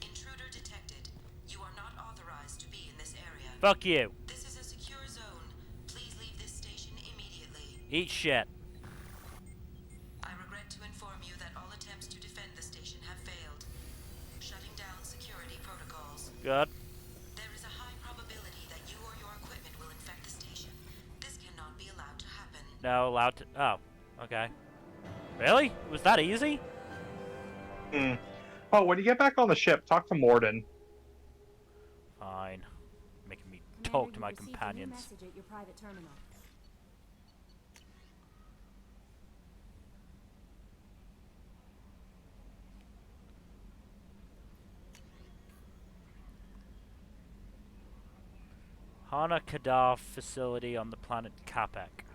Intruder detected. You are not authorized to be in this area. Fuck you. This is a secure zone. Please leave this station immediately. Eat shit. I regret to inform you that all attempts to defend the station have failed. Shutting down security protocols. Good. There is a high probability that you or your equipment will infect the station. This cannot be allowed to happen. No, allowed to. Oh, okay. Really? Was that easy? Hmm. Oh, when you get back on the ship, talk to Morden. Fine. Making me talk to my companions. Message at your private terminal. Hana Kadar facility on the planet Kapek.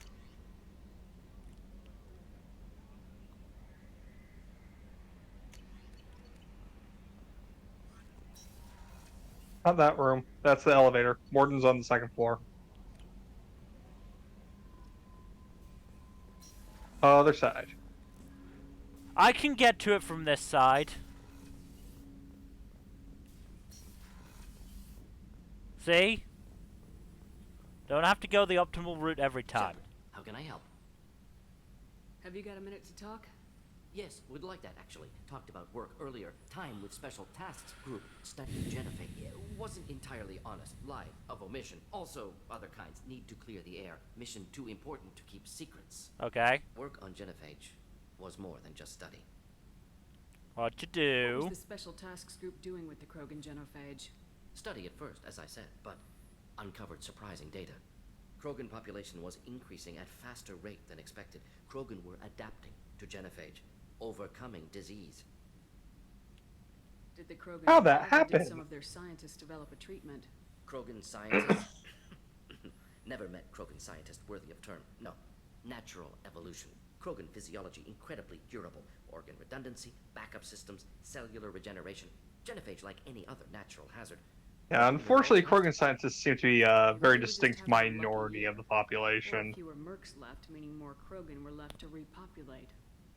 Not that room. That's the elevator. Morden's on the second floor. Other side. I can get to it from this side. See? Don't have to go the optimal route every time. How can I help? Have you got a minute to talk? Yes, would like that actually. Talked about work earlier. Time with special tasks group studying Genophage. Wasn't entirely honest. Lie of omission. Also, other kinds need to clear the air. Mission too important to keep secrets. Okay. Work on Genophage was more than just study. What you What do? was the special tasks group doing with the Krogan genophage? Study at first, as I said, but uncovered surprising data. Krogan population was increasing at faster rate than expected. Krogan were adapting to Genophage, overcoming disease. Did the Krogan How'd that or happen? Did some of their scientists develop a treatment? Krogan scientists never met Krogan scientist worthy of term. No, natural evolution. Krogan physiology incredibly durable. Organ redundancy, backup systems, cellular regeneration. Genophage like any other natural hazard. Yeah, unfortunately, Krogan scientists seem to be a very Maybe we just distinct haven't been lucky minority yet. of the Or population. fewer mercs left, meaning more Krogan were left to repopulate.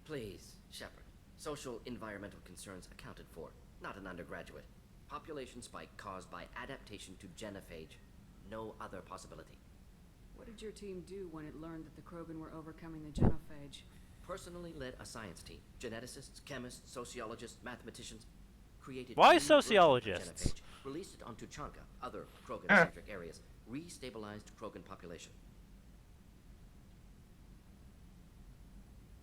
Please, Shepard, Social environmental concerns accounted for, not an undergraduate. Population spike caused by adaptation to genophage. No other possibility. What did your team do when it learned that the Krogan were overcoming the genophage? Personally led a science team. Geneticists, chemists, sociologists, mathematicians. Created Why new version of sociologists? genophage, released it on Tuchanka, other Krogan-centric areas. Restabilized Krogan population.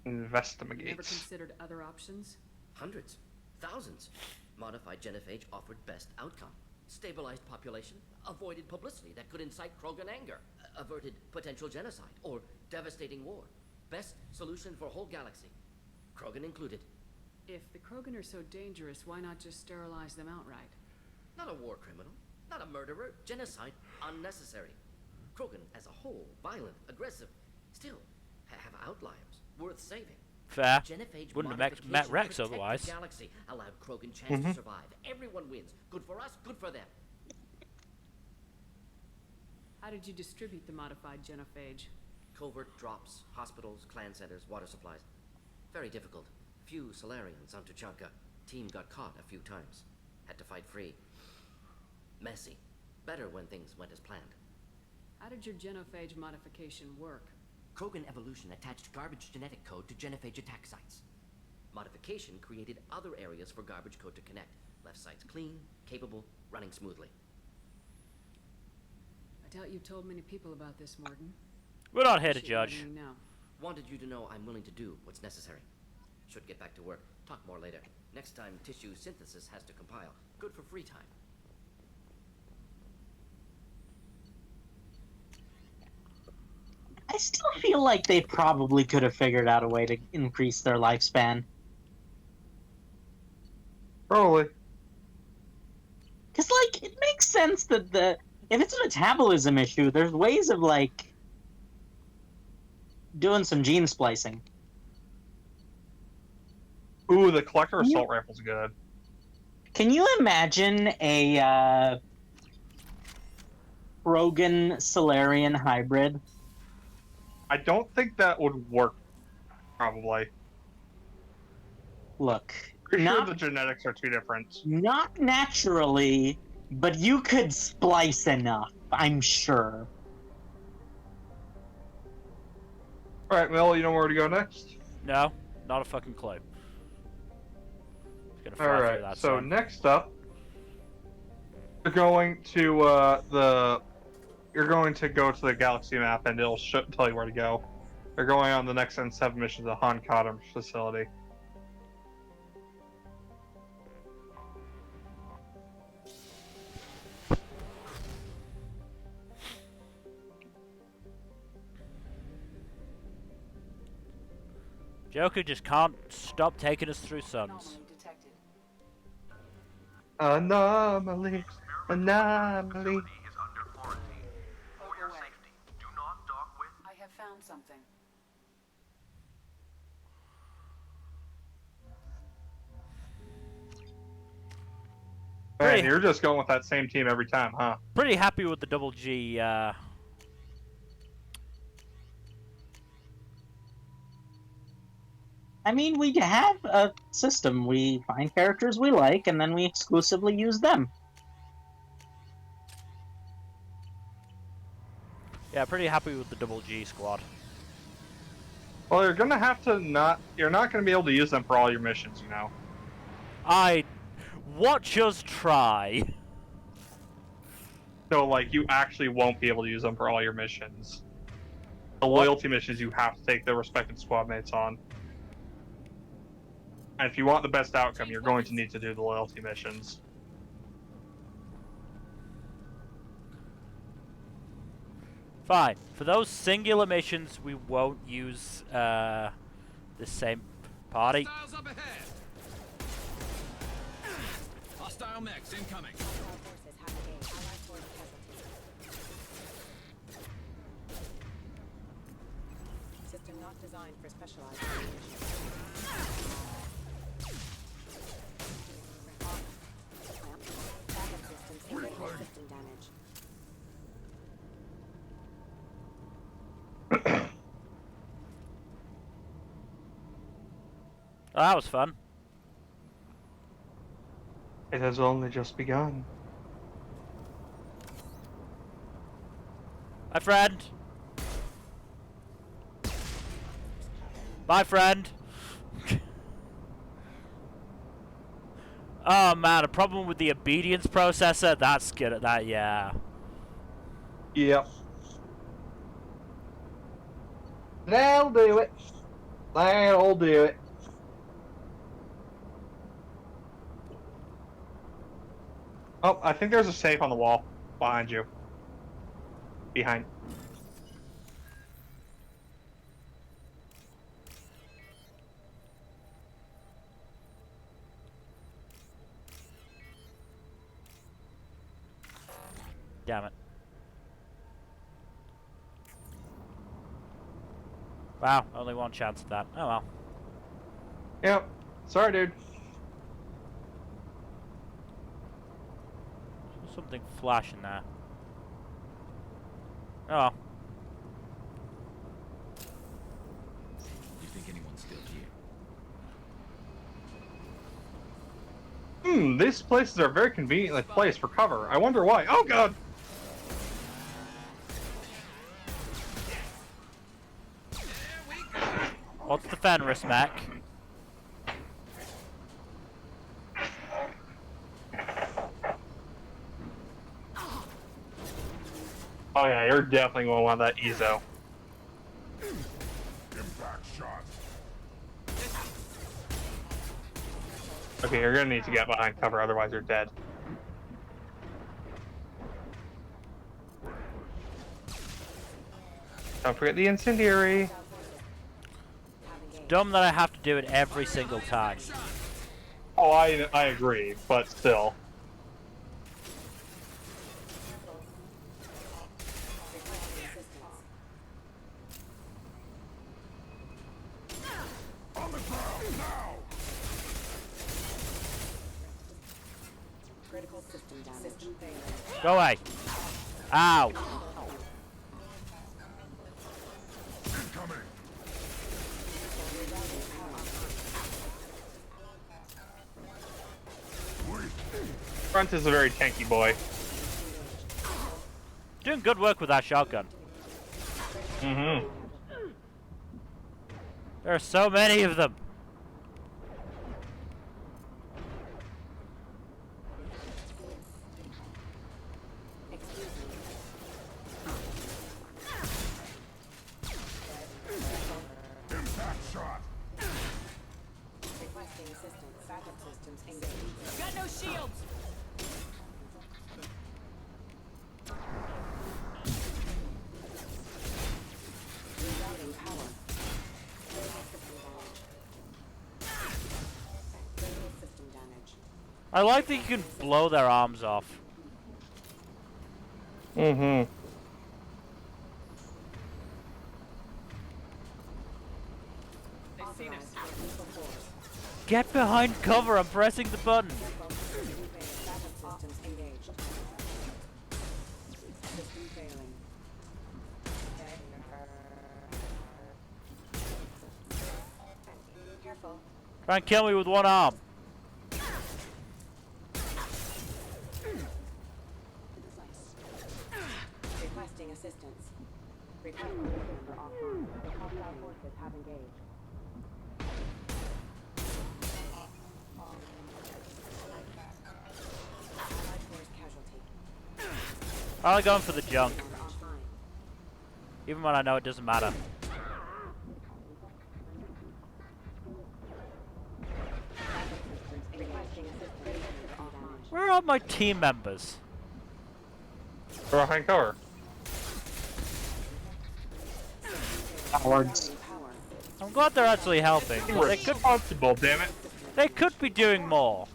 Never Investigates. considered other options? Hundreds. Thousands. Modified genophage offered best outcome. Stabilized population, avoided publicity that could incite Krogan anger, averted potential genocide or devastating war. Best solution for whole galaxy. Krogan included. If the Krogan are so dangerous, why not just sterilize them outright? Not a war criminal, not a murderer. Genocide unnecessary. Krogan as a whole, violent, aggressive, still have outliers worth saving. Fair. Genophage Wouldn't have modification met Rex protected otherwise. the galaxy, allowed Krogan chance to survive. Everyone wins. Good for us, good for them. How did you distribute the modified genophage? Covert drops, hospitals, clan centers, water supplies. Very difficult. Few Solarians on Tuchanka. Team got caught a few times. Had to fight free. Messy. Better when things went as planned. How did your genophage modification work? Krogan evolution attached garbage genetic code to genophage attack sites. Modification created other areas for garbage code to connect. Left sites clean, capable, running smoothly. I doubt you've told many people about this, Morgan. We're not here to Appreciate you judge. letting me know. Wanted you to know I'm willing to do what's necessary. Should get back to work. Talk more later. Next time tissue synthesis has to compile. Good for free time. I still feel like they probably could have figured out a way to increase their lifespan. Probably. Because, like, it makes sense that if it's a metabolism issue, there's ways of, like, doing some gene splicing. Ooh, the collector assault rifle's good. Can you imagine a Rogan Solarian hybrid? I don't think that would work. Probably. Look, Pretty sure not the genetics are too different. not naturally, but you could splice enough, I'm sure. All right, Mel, you know where to go next? No, not a fucking clue. Just gonna fly All through right. that So song. next up, you're going to You're going to go to the galaxy map, and it'll tell you where to go. They're going on the next N7 mission to the Han Kadam facility. Joker just can't stop taking us through suns. Anomaly, anomaly. Is under quarantine. For your safety, do not dock with. I have found something. Man, Pretty- you're just going with that same team every time, huh? Pretty happy with the double G. I mean, we have a system. We find characters we like, and then we exclusively use them. Yeah, pretty happy with the double G squad. Well, you're gonna have to not. You're not gonna be able to use them for all your missions, you know. Watch us try. So, like, you actually won't be able to use them for all your missions. The What? loyalty missions, you have to take their respective squad mates on. And if you want the best outcome, you're going to need to do the loyalty missions. Fine. For those singular missions, we won't use the same party. Hostiles up ahead. Hostile mechs incoming. Allied forces have engaged. Allied force casualties. System not designed for specialized missions. Clamp. Backup systems critical system damage. Oh, that was fun. It has only just begun. My friend. My friend. Oh man, a problem with the obedience processor. That's good at that. Yeah. Yep. That'll do it. That'll do it. Oh, I think there's a safe on the wall behind you. Behind. Damn it. Wow, only one chance at that. Oh well. Yep. Sorry, dude. There's something flashing there. Oh well. You think anyone's still here? These places are very conveniently placed for cover. I wonder why. Oh god! What's the Fenris mech? Oh yeah, you're definitely going to want that Ezo. Impact shot. Okay, you're gonna need to get behind cover, otherwise you're dead. Don't forget the incendiary. Dumb that I have to do it every single time. Oh, I agree, but still. On the ground now. Critical system damage. System failure. Go away. Ow. Incoming. Front is a very tanky boy. Doing good work with that shotgun. Mm-hmm. There are so many of them. Excuse me. Impact shot. Requesting assistance. Backup systems engaged. Got no shields. Rerouting power. Critical system damage. Critical system damage. I like that you can blow their arms off. Mm-hmm. They've seen us. Lethal force. Get behind cover, I'm pressing the button. Backup systems engaged. System failing. Careful. Try and kill me with one arm. Requesting assistance. Requesting member offline. The hostile forces have engaged. Allied force casualty. I'm going for the junk, Member offline. even when I know it doesn't matter. Requesting assistance. Offline. Where are my team members? Behind cover. Cowards. Power. I'm glad they're actually helping, but Responsible, damn it. they could be doing more.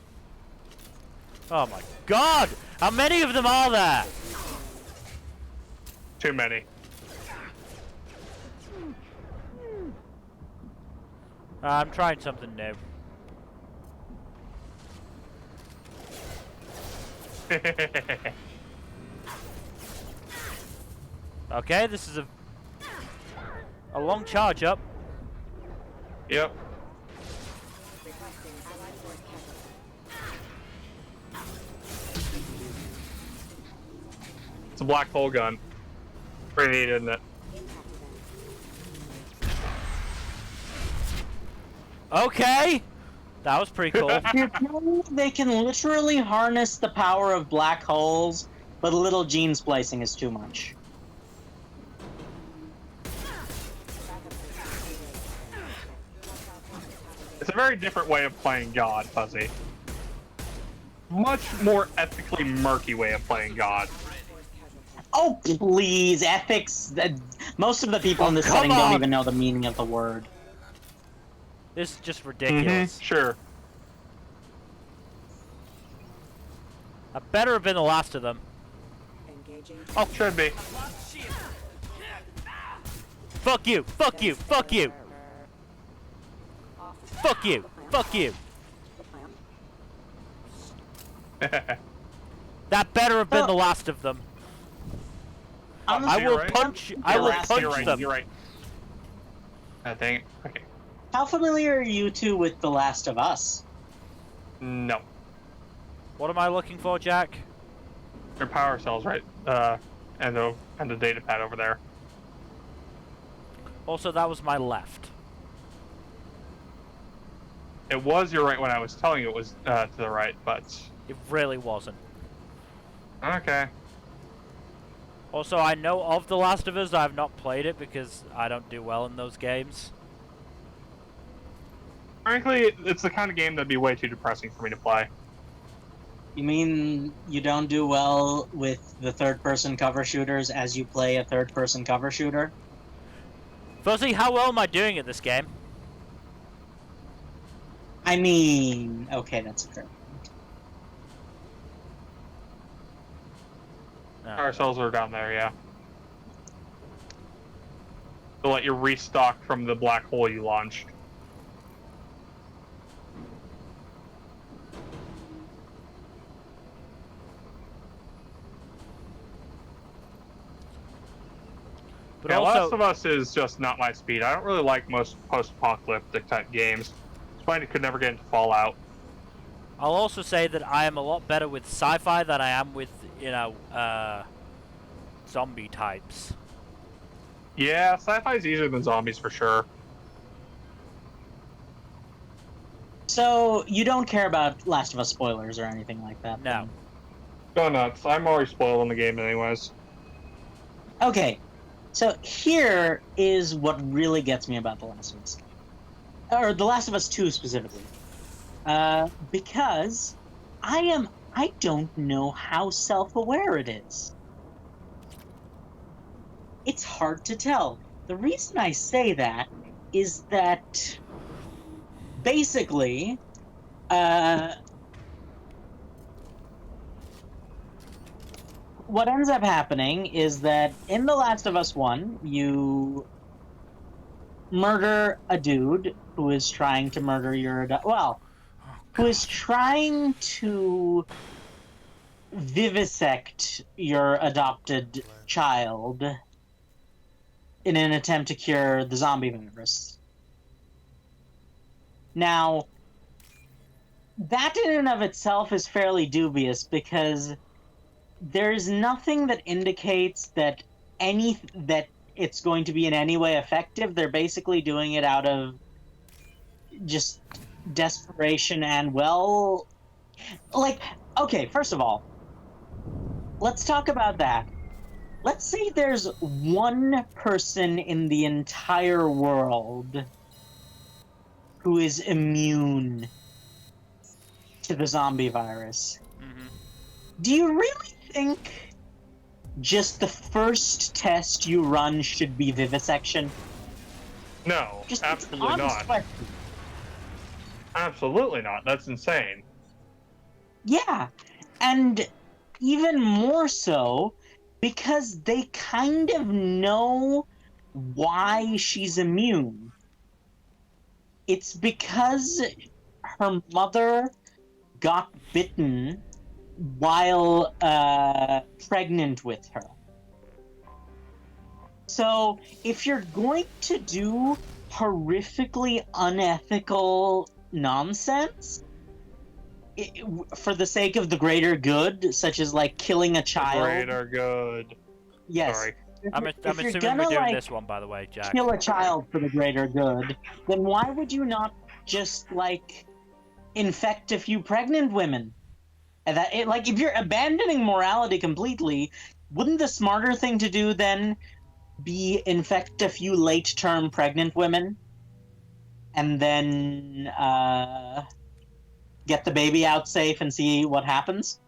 Oh my god! How many of them are there? Too many. I'm trying something new. Okay, this is a long charge up. Yep. Requesting allied force casualty. It's a black hole gun. Pretty neat, isn't it? Impact event. Okay! That was pretty cool. You're telling me they can literally harness the power of black holes, but a little gene splicing is too much. It's a very different way of playing God, Fuzzy. Much more ethically murky way of playing God. Oh, please, ethics. Most of the people in this come setting don't on. even know the meaning of the word. This is just ridiculous. Sure. That better have been the last of them. Engaging. Oh, Should be. fuck you! Fuck you! Fuck you! Fuck you! Fuck you! That better have been the last of them. I You're will right. punch. I will You're punch You're right. them. You're right. Dang it. Okay. How familiar are you two with The Last of Us? No. What am I looking for, Jack? Your power cells, right? And the data pad over there. Also, that was my left. It was your right when I was telling you it was to the right, but It really wasn't. okay. Also, I know of The Last of Us. I have not played it because I don't do well in those games. Frankly, it's the kind of game that'd be way too depressing for me to play. You mean you don't do well with the third-person cover shooters as you play a third-person cover shooter? Fuzzy, how well am I doing at this game? I mean, okay, that's fair. No. Power cells are down there, yeah. They'll let you restock from the black hole you launched. But Yeah, also, Last of Us is just not my speed. I don't really like most post-apocalyptic type games. It's fine, it could never get into Fallout. I'll also say that I am a lot better with sci-fi than I am with, zombie types. Yeah, sci-fi is easier than zombies for sure. So, you don't care about Last of Us spoilers or anything like that? No. Go nuts. I'm already spoiling the game anyways. then? Okay, so here is what really gets me about The Last of Us. Or The Last of Us 2 specifically. Because I don't know how self-aware it is. It's hard to tell. The reason I say that is that basically, what ends up happening is that in The Last of Us 1, you murder a dude who is trying to murder your who is trying to vivisect your adopted child in an attempt to cure the zombie virus. Now, that in and of itself is fairly dubious because there's nothing that indicates that it's going to be in any way effective. They're basically doing it out of just desperation and, well, like, okay, first of all, let's talk about that. Let's say there's one person in the entire world who is immune to the zombie virus. Mm-hmm. Do you really think just the first test you run should be vivisection? No, Just absolutely honest not. question. Absolutely not. That's insane. Yeah, and even more so because they kind of know why she's immune. It's because her mother got bitten while pregnant with her. So if you're going to do horrifically unethical nonsense, for the sake of the greater good, such as like killing a child. Greater good. Yes. Sorry. I'm If you're assuming gonna, we're doing like, this one, by the way, Jack. kill a child for the greater good, then why would you not just like infect a few pregnant women? And like if you're abandoning morality completely, wouldn't the smarter thing to do then be infect a few late-term pregnant women, and then get the baby out safe and see what happens?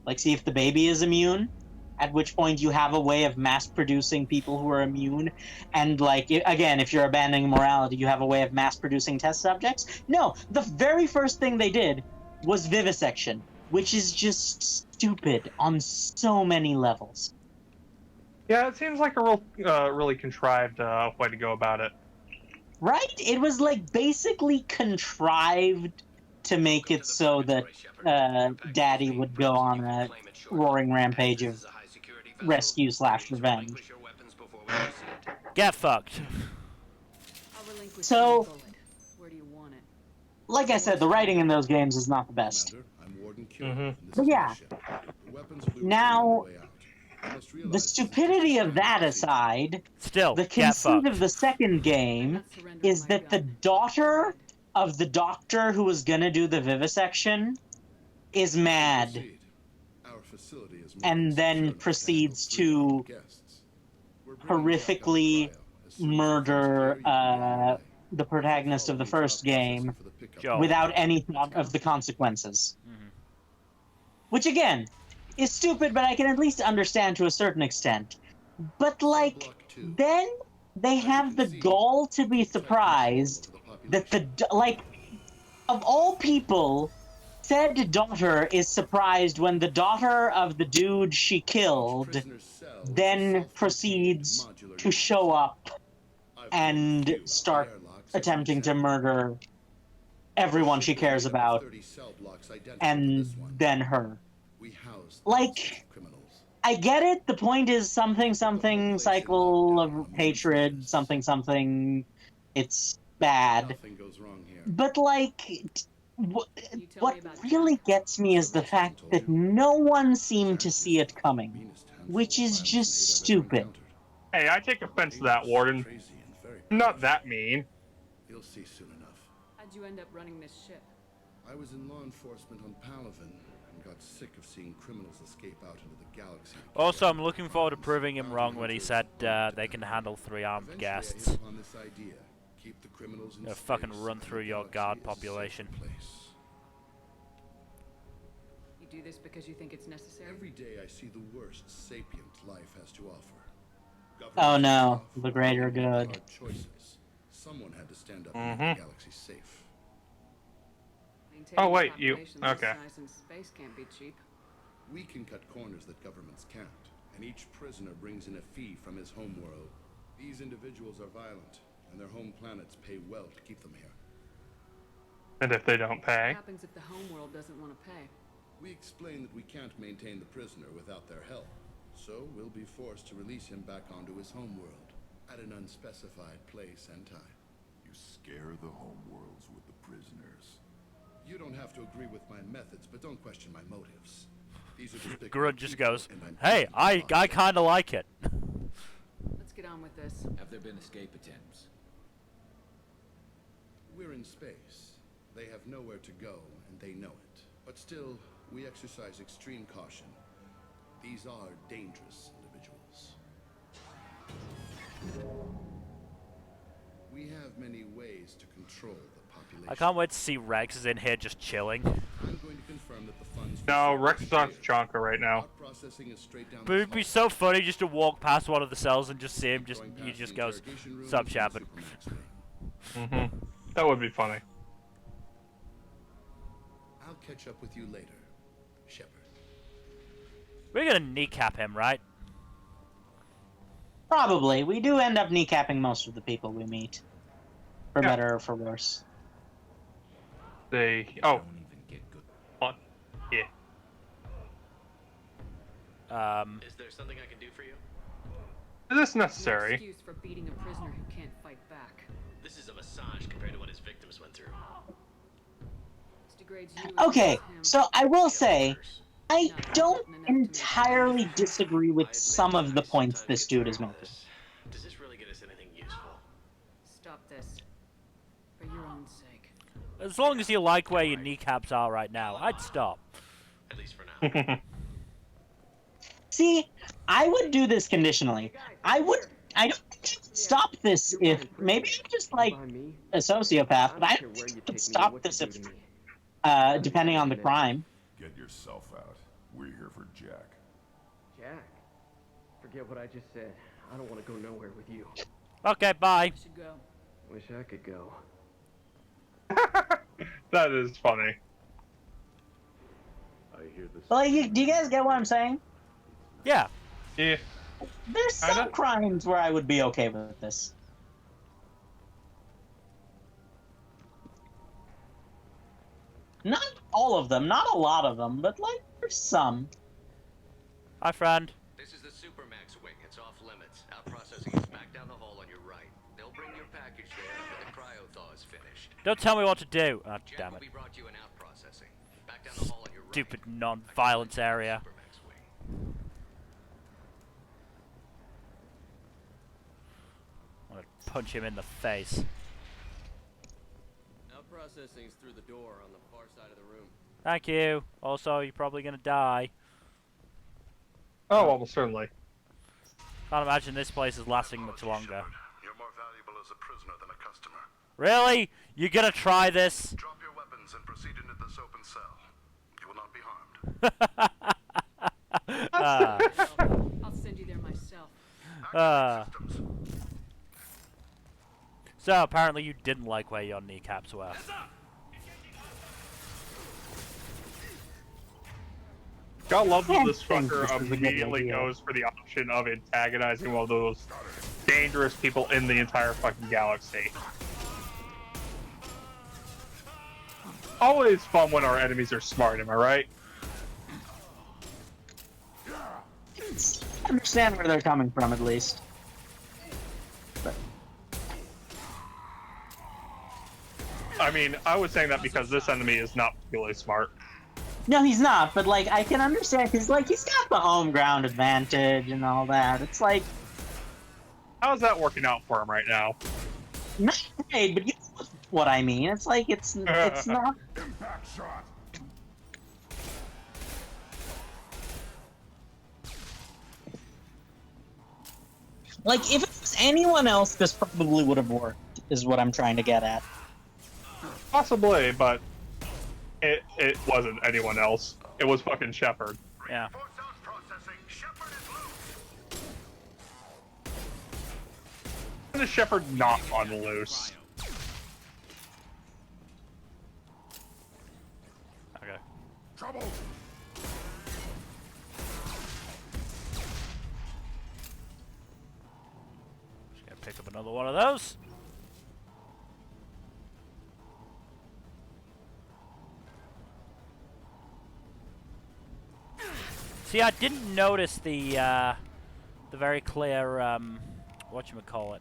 Like, see if the baby is immune. At which point you have a way of mass-producing people who are immune, and like again, if you're abandoning morality, you have a way of mass-producing test subjects. No, the very first thing they did was vivisection, which is just stupid on so many levels. Yeah, it seems like a really contrived way to go about it. Right? It was like basically contrived to make it so that Daddy would go on a roaring rampage of rescue/revenge. Get fucked. I'll relinquish So- my bullet. Where do you want it? Like I said, the writing in those games is not the best. Commander, I'm Warden Q. Mhm. and this But is yeah. my ship. The weapons will be Now, returned on the way out. You must The realize this is stupidity just a of that standard procedure. aside, Still, the get conceit fucked. of the second I'm game not surrendering is my that the gun. daughter of the doctor who was gonna do the vivisection is mad. Proceed. Our facility is more And than then secure enough to proceeds handle 300 to guests. We're bringing Jack on horrifically trial. As soon as the murder funds clear, you can be on your way. the protagonist of the Follow me to our first game processing for the pickup. Joel. without any thought of the consequences. Mhm. Which again is stupid, but I can at least understand to a certain extent. But like, Block 2. then they As you have can the see, gall to be we take control surprised over the that population. like, of all people, said daughter is surprised when the daughter of the dude she Each killed prisoner's cell is a then self-contained proceeds modular to unit. show up I've and cleared a few out the start airlocks of attempting each to cell. murder everyone she Should there cares be about, 30 cell blocks identical to and this one. then her. We house Like, thousands of criminals. I get it. The point is something something cycle of hatred, something something. It's bad. Nothing goes wrong here. But like, You tell what me about really Jack. gets me is the fact that no one seemed to see it coming, Meanest handful which of is violent just hate I've ever stupid. encountered. Hey, I take offense to that, Dangerous, Warden. crazy, and very I'm not powerful. that mean. You'll see soon enough. How'd you end up running this ship? I was in law enforcement on Palaven and got sick of seeing criminals escape out into the galaxy. to kill Also, I'm other looking forward to crimes. proving him Bounty wrong when he hunters said wanted to they can die. handle 3 armed Eventually, I guests. hit upon this idea. Keep the criminals in Gonna space, fucking run and the through your galaxy guard is a safer population. place. You do this because you think it's necessary? Every day I see the worst sapient life has to offer. Oh Governments no, are tough, the greater people make good. hard choices. Someone had to stand up and make the galaxy safe. Maintaining Oh, a wait, you- population this okay. size in space can't be cheap. We can cut corners that governments can't, and each prisoner brings in a fee from his homeworld. These individuals are violent, and their home planets pay well to keep them here. And if they don't What pay, happens if the homeworld doesn't want to pay? We explain that we can't maintain the prisoner without their help, so we'll be forced to release him back onto his homeworld at an unspecified place and time. You scare the homeworlds with the prisoners. You don't have to agree with my methods, but don't question my motives. These are despicable Grunt just people, goes, and I'm "Hey, deeply I responsible. kind of like it." Let's get on with this. Have there been escape attempts? We're in space. They have nowhere to go, and they know it. But still, we exercise extreme caution. These are dangerous individuals. We have many ways to control the population. I can't wait to see Rex is in here just chilling. I'm going to confirm that the funds. no, Rex is on Chanka right now. Out processing is straight down But this it'd be hall. so funny just to walk past one of the cells and just see him Going he past just the goes, interrogation room "Sup, is the Shepard?" Supermax wing. Mm-hmm. That would be funny. I'll catch up with you later, Shepard. We're gonna kneecap him, right? Probably. We do end up kneecapping most of the people we meet. For Yeah. better or for worse. They. Oh, Don't even get good. on. Yeah. Is there something I can do for you? Is this No necessary? excuse for beating a prisoner who can't fight back. This is a massage compared to what his victims went through. It's to integrates you Okay, with him. so I will say, Workers. I Not don't important enough to make entirely disagree I with admit some of the I points sometimes this get dude tired is of making. this. Does this really get us anything useful? Stop this. For your own sake. As long as you like where your kneecaps are right now, I'd stop. At least for now. See, I would do this conditionally. I don't think I would stop this if maybe I'm just like a sociopath, but I don't think I would stop this if depending on the crime. Get yourself out. We're here for Jack. Jack, forget what I just said. I don't want to go nowhere with you. Okay, bye. I should go. Wish I could go. That is funny. I hear this. Like, do you guys get what I'm saying? Yeah. Yeah. There's some Kinda. crimes where I would be okay with this. Not all of them, not a lot of them, but like there's some. Hi, friend. This is the Supermax wing. It's off limits. Out processing is back down the hall on your right. They'll bring your package there after the cryo-thaw is finished. Don't tell me what to do. Oh, Jack damn will it. be brought to you in out processing. Back down the hall on your right. Stupid non-violence area. Supermax wing. I'm gonna punch him in the face. Out processing's through the door on the far side of the room. Thank you. Also, you're probably gonna die. Oh, almost certainly. Can't imagine this place is lasting much longer. You're more valuable as a prisoner than a customer. Really? You gonna try this? Drop your weapons and proceed into this open cell. You will not be harmed. I'll send you there myself. So apparently you didn't like where your kneecaps were. God love that this think fucker this is a good immediately idea. goes for the option of antagonizing one of the most dangerous people in the entire fucking galaxy. Always fun when our enemies are smart, am I right? I understand where they're coming from, at least. But I mean, I was saying that because this enemy is not particularly smart. no, he's not. But like, I can understand because like he's got the home ground advantage and all that. It's like How's that working out for him right now? not great, but you know what I mean. It's like it's not. Impact shot. Like, if it was anyone else, this probably would have worked, is what I'm trying to get at. Possibly, but it wasn't anyone else. It was fucking Shepard. Yeah. Force out processing. Shepard is loose. When is Shepard not on loose? Okay. Trouble. Just gonna pick up another one of those. See, I didn't notice the very clear whatchamacallit,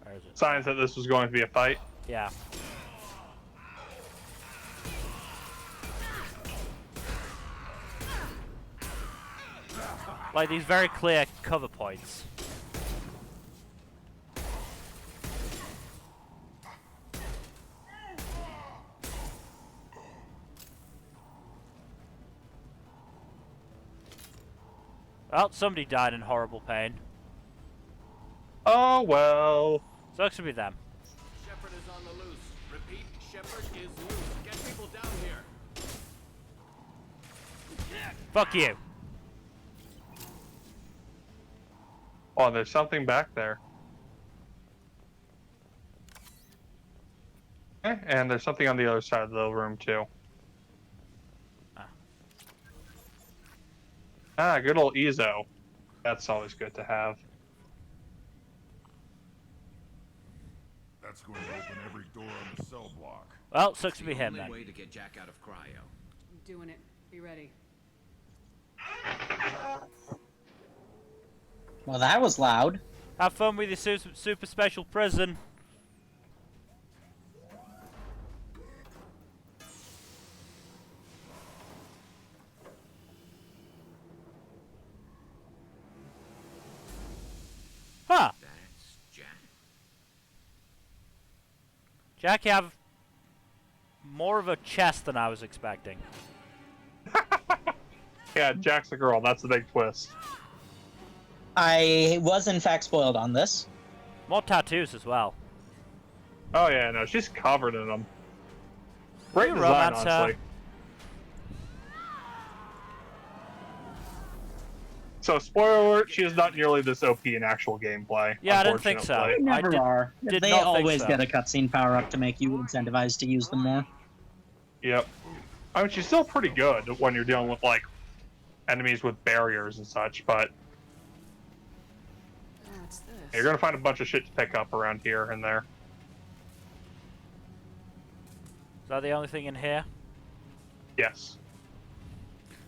where is it? Signs that this was going to be a fight. Yeah. Like these very clear cover points. Well, somebody died in horrible pain. Oh well. Sucks to be them. Shepard is on the loose. Repeat, Shepard is loose. Get people down here. Fuck you. Oh, there's something back there. And there's something on the other side of the room too. Ah, good old Ezo. That's always good to have. That's going to open every door on the cell block. Well, sucks to be The him only then. way to get Jack out of cryo. I'm doing it. Be ready. Well, that was loud. Have fun with your super special prison. Jack, you have more of a chest than I was expecting. Yeah, Jack's a girl. That's the big twist. I was in fact spoiled on this. More tattoos as well. Oh yeah, no, she's covered in them. Great You design, romance her. honestly. So, spoiler alert, she is not nearly this OP in actual gameplay. Yeah, I didn't think so. unfortunately. They never did- are. did They not think always so. get a cutscene power up to make you incentivized to use them more. Yep. I mean, she's still pretty good when you're dealing with, like, enemies with barriers and such, but What's this? you're gonna find a bunch of shit to pick up around here and there. Is that the only thing in here? Yes.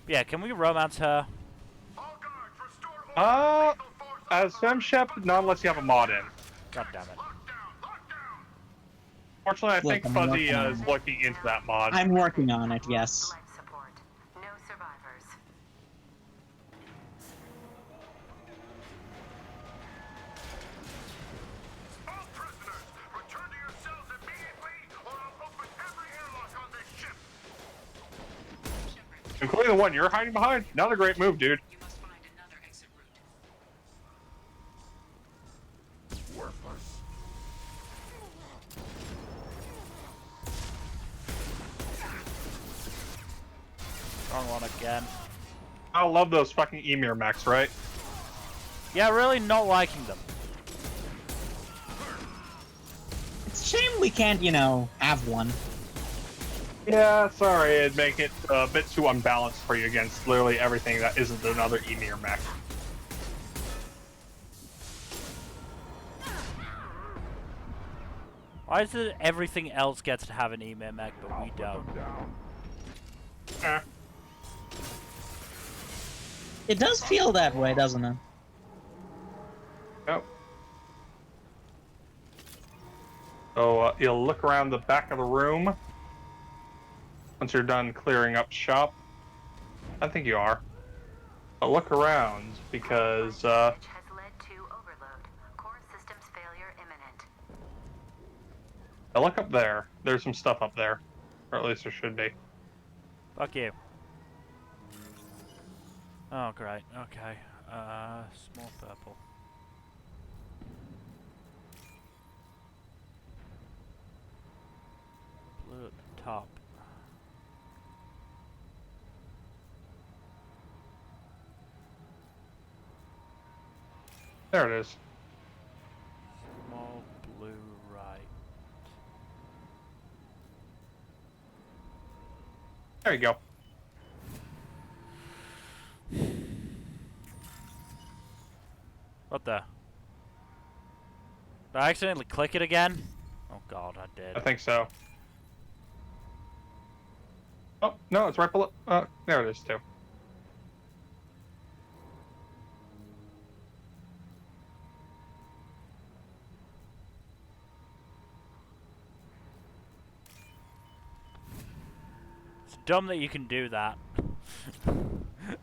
Yeah, can we romance her? As FemShep, not unless you have a mod in. God damn it. Fortunately, I Look, think I'm Fuzzy working on is it. looking into that mod. I'm working on it, yes. Life support. No survivors. All prisoners, return to your cells immediately, or I'll open every airlock on this ship. Including the one you're hiding behind. Another great move, dude. You must find another exit route. Worthless. Wrong one again. I love those fucking Emir mechs, right? Yeah, really not liking them. It's a shame we can't, you know, have one. Yeah, sorry, it'd make it a bit too unbalanced for you against literally everything that isn't another Emir mech. Why is it everything else gets to have an email mech, but we don't? Eh. It does feel that way, doesn't it? Yep. So you'll look around the back of the room once you're done clearing up shop. I think you are. But look around because Which has led to overload. Core systems failure imminent. I look up there. There's some stuff up there, or at least there should be. Fuck you. Oh, great. Okay. Small purple. Blue at the top. There it is. Small blue right. There you go. What the? Did I accidentally click it again? Oh god, I did. I think so. Oh, no, it's right below. There it is, too. It's dumb that you can do that.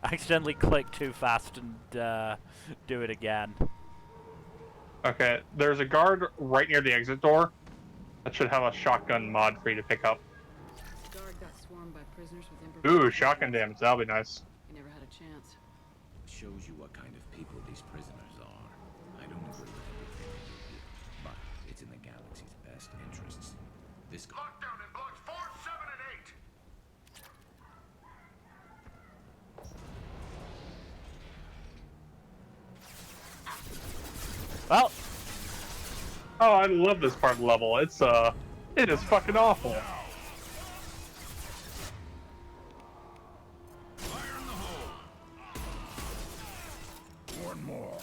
Accidentally click too fast and do it again. Okay, there's a guard right near the exit door that should have a shotgun mod for you to pick up. The guard got swarmed by prisoners with improvised Ooh, shotgun damage. That'll be nice. He never had a chance. Shows you what kind of people these prisoners are. I don't agree with everything they do here, but it's in the galaxy's best interests. This guy. Lockdown in blocks 4, 7, and 8. Well, Oh, I love this part of the level. It is fucking awful. Fire in the hole. One more.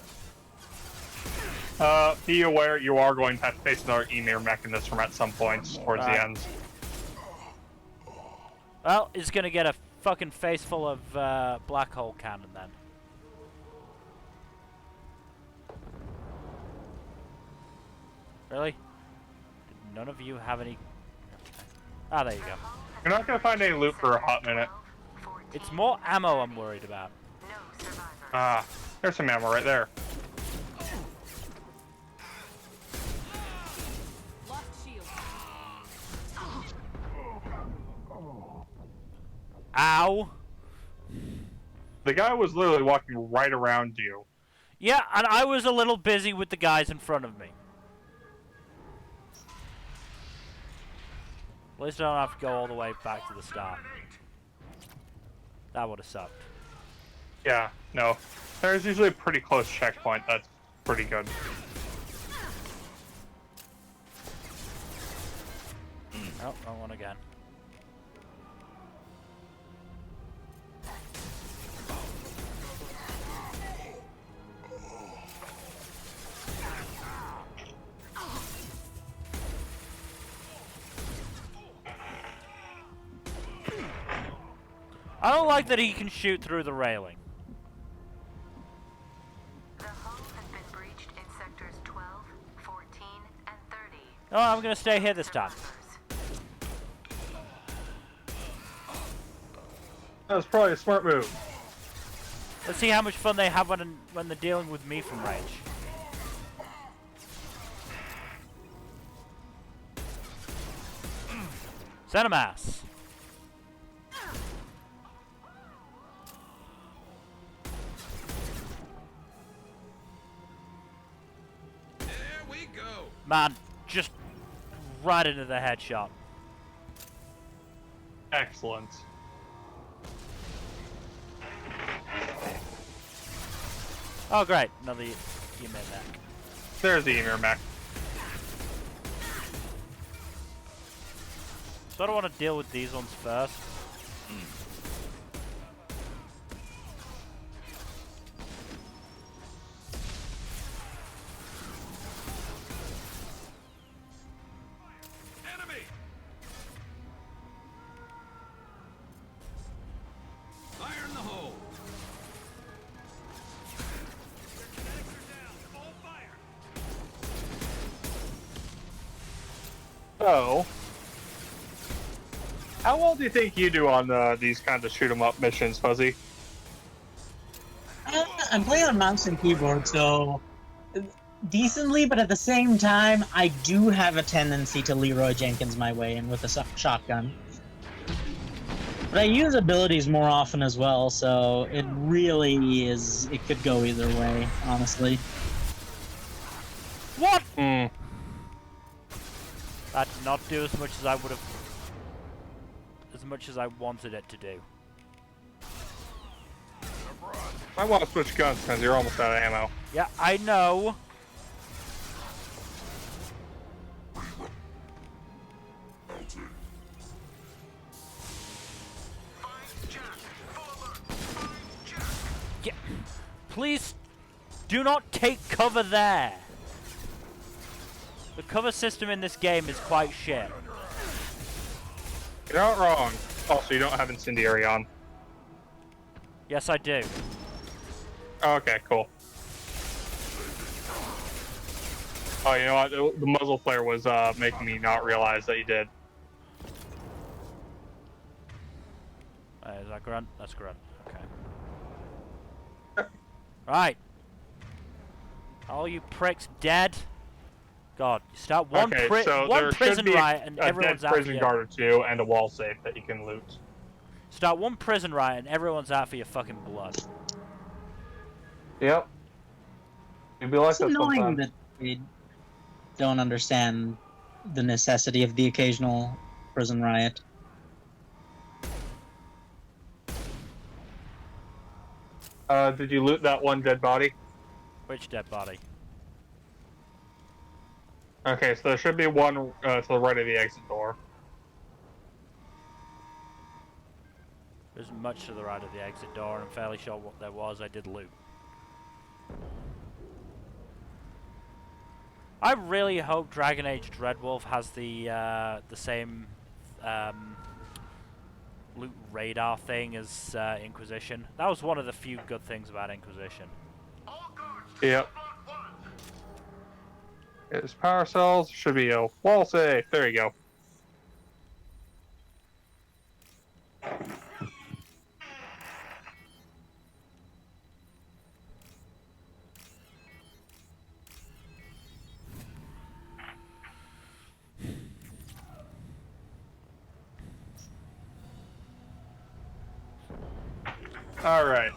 Be aware you are going to have to face another Emir mechanism at some points towards the end. well, it's gonna get a fucking face full of black hole cannon then. Really? Did none of you have any? Ah, there you go. You're not gonna find any loot for a hot minute. It's more ammo I'm worried about. No survivors. Ah, there's some ammo right there. Lost shield. Ow! The guy was literally walking right around you. Yeah, and I was a little busy with the guys in front of me. At least I don't have to go all the way back to the start. That would have sucked. Yeah, no. There's usually a pretty close checkpoint. That's pretty good. Oh, wrong one again. I don't like that he can shoot through the railing. The hull has been breached in sectors 12, 14, and 30. Oh, I'm gonna stay here this time. That was probably a smart move. Let's see how much fun they have when they're dealing with me from range. Send him ass. There we go. Man, just right into the headshot. Excellent. Oh great, another Ymir mech. There's the Ymir mech. So I don't want to deal with these ones first. Enemy. Fire in the hole. So, how well do you think you do on these kinds of shoot 'em up missions, Fuzzy? I'm playing on mouse and keyboard, so decently, but at the same time, I do have a tendency to Leroy Jenkins my way in with a shotgun. But I use abilities more often as well, so it really is. It could go either way, honestly. What? Hmm. That did not do as much as I would have, as much as I wanted it to do. I want to switch guns because you're almost out of ammo. Yeah, I know. Yeah. Please do not take cover there. The cover system in this game is quite shit. You're not wrong. Also, you don't have incendiary on. Yes, I do. Okay, cool. Oh, you know what? The muzzle flare was making me not realize that you did. Is that grunt? That's grunt. Okay. Right. All you pricks dead. God, you start one, Okay, so one there prison should be riot and a everyone's dead out for prison you. guard or two and a wall safe that you can loot. Start one prison riot and everyone's out for your fucking blood. Yep. You'd be like It's that annoying sometimes. that we don't understand the necessity of the occasional prison riot. Did you loot that one dead body? Which dead body? Okay, so there should be one to the right of the exit door. There isn't much to the right of the exit door, and I'm fairly sure what there was I did loot. I really hope Dragon Age Dreadwolf has the same loot radar thing as Inquisition. That was one of the few good things about Inquisition. Yep. It's power cells. Should be a wall safe. There you go. Alright.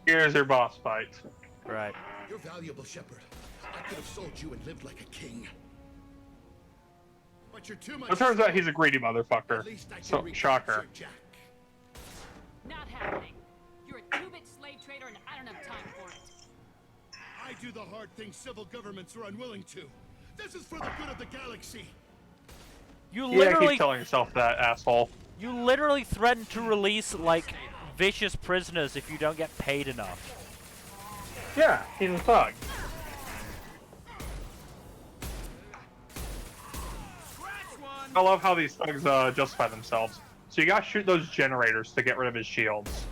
Here's your boss fight. Right. You're valuable, Shepard. I could have sold you and lived like a king. But you're too much. It turns out he's a greedy motherfucker. At least I can So, recapture shocker. Jack. Not happening. You're a two-bit slave trader and I don't have time for it. I do the hard things civil governments are unwilling to. This is for the good of the galaxy. You Yeah, literally keep telling yourself that, asshole. You literally threaten to release, like, vicious prisoners if you don't get paid enough. Yeah, he's a thug. I love how these thugs justify themselves. So you gotta shoot those generators to get rid of his shields.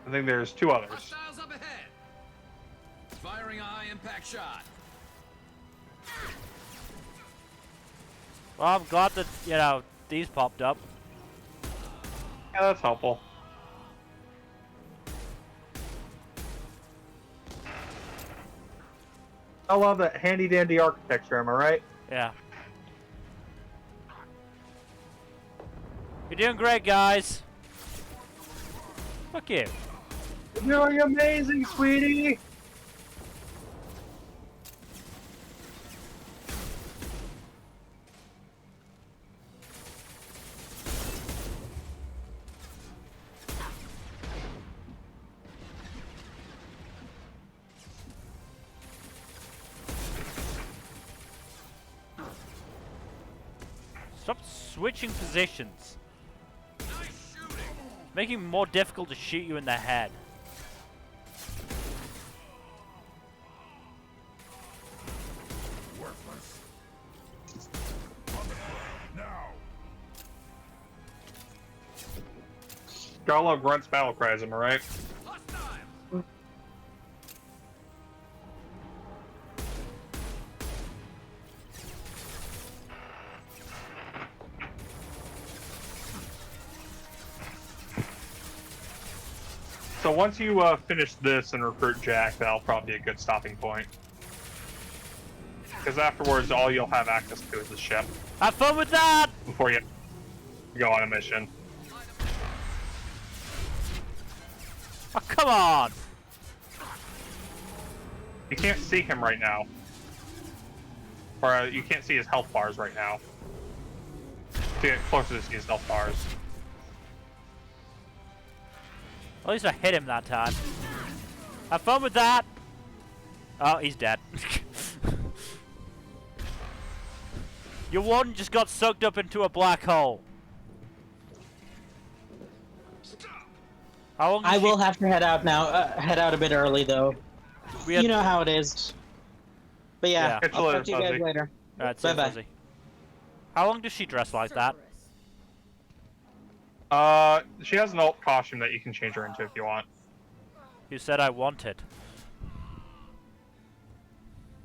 I think there's two others. Hostiles up ahead. Firing a high-impact shot. Well, I'm glad that, you know, these popped up. Yeah, that's helpful. I love that handy-dandy architecture, am I right? Yeah. You're doing great, guys. Fuck you. You're doing amazing, sweetie! Stop switching positions. Making it more difficult to shoot you in the head. Worthless. Now. Gotta love Grunt's battle cries, am I right? So once you finish this and recruit Jack, that'll probably be a good stopping point. Because afterwards, all you'll have access to is the ship. Have fun with that! Before you go on a mission. Oh, come on! You can't see him right now. Or you can't see his health bars right now. To get closer to see his health bars. At least I hit him that time. Have fun with that! Oh, he's dead. Your warden just got sucked up into a black hole. How long I will have to head out now. Head out a bit early though. You know how it is. But yeah, Yeah. I'll talk to you guys later. Alright, Bye bye. Fuzzy. How long does she dress like that? She has an alt costume that you can change her into if you want. You said I wanted.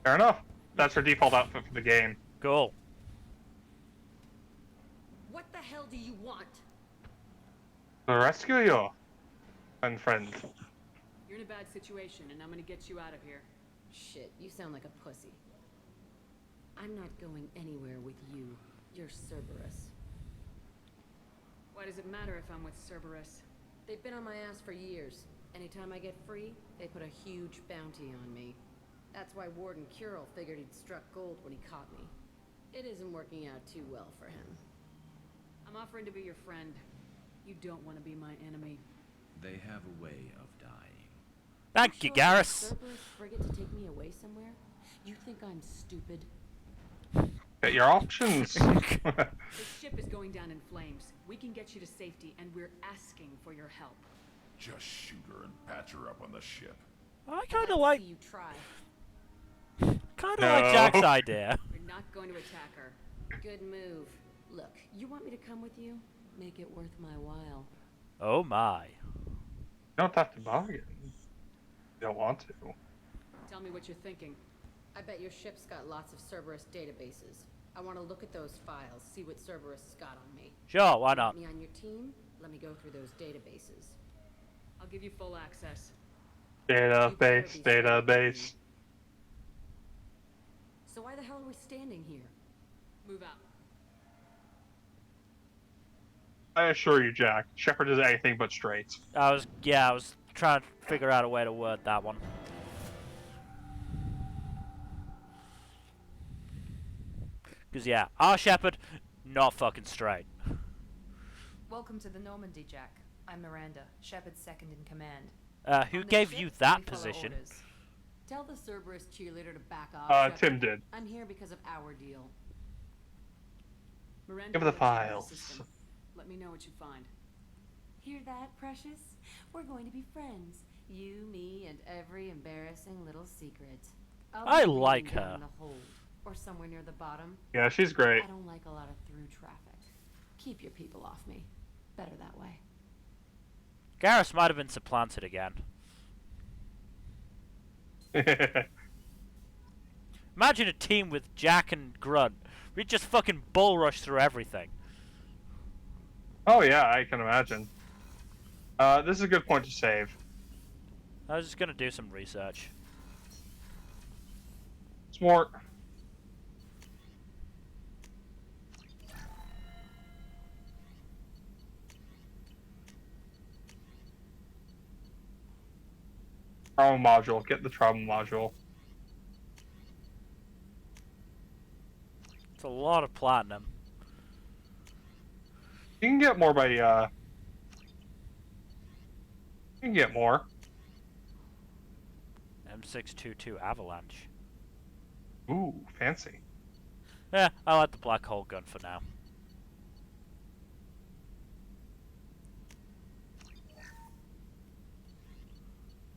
Fair enough. That's her default outfit for the game. Cool. What the hell do you want? To rescue you, and friend. You're in a bad situation, and I'm gonna get you out of here. Shit, you sound like a pussy. I'm not going anywhere with you. You're Cerberus. Why does it matter if I'm with Cerberus? They've been on my ass for years. Anytime I get free, they put a huge bounty on me. That's why Warden Curel figured he'd struck gold when he caught me. It isn't working out too well for him. I'm offering to be your friend. You don't want to be my enemy. They have a way of dying. Thank you, Garrus. Cerberus frigate to take me away somewhere? You think I'm stupid? Get your options. The ship is going down in flames. We can get you to safety, and we're asking for your help. Just shoot her and patch her up on the ship. I kind of like. You try. Kind of like Jack's idea. We're not going to attack her. Good move. Look, you want me to come with you? Make it worth my while. Oh my. You don't have to bargain. You don't want to. Tell me what you're thinking. I bet your ship's got lots of Cerberus databases. I want to look at those files, see what Cerberus has got on me. Sure, why not? Want me on your team? Let me go through those databases. I'll give you full access. Database, database. So why the hell are we standing here? Move out. I assure you, Jack, Shepard is anything but straight. I was trying to figure out a way to word that one. Because, yeah, our Shepard, not fucking straight. Welcome to the Normandy, Jack. I'm Miranda, Shepard's second in command. Who On this gave ship, you we that follow position? orders. Tell the Cerberus cheerleader to back off. Tim Shepard. did. I'm here because of our deal. Miranda Give her will the let you into files. system. Let me know what you find. Hear that, Precious? We're going to be friends. You, me, and every embarrassing little secret. I I'll be like waiting down her. in the hold, or somewhere near the bottom. Yeah, she's great. I don't like a lot of through traffic. Keep your people off me. Better that way. Garrus might have been supplanted again. Imagine a team with Jack and Grunt. We'd just fucking bull rush through everything. Oh yeah, I can imagine. This is a good point to save. I was just gonna do some research. Smart. Trauma module. Get the trauma module. It's a lot of platinum. You can get more by You can get more. M622 Avalanche. Ooh, fancy. Yeah, I like the black hole gun for now.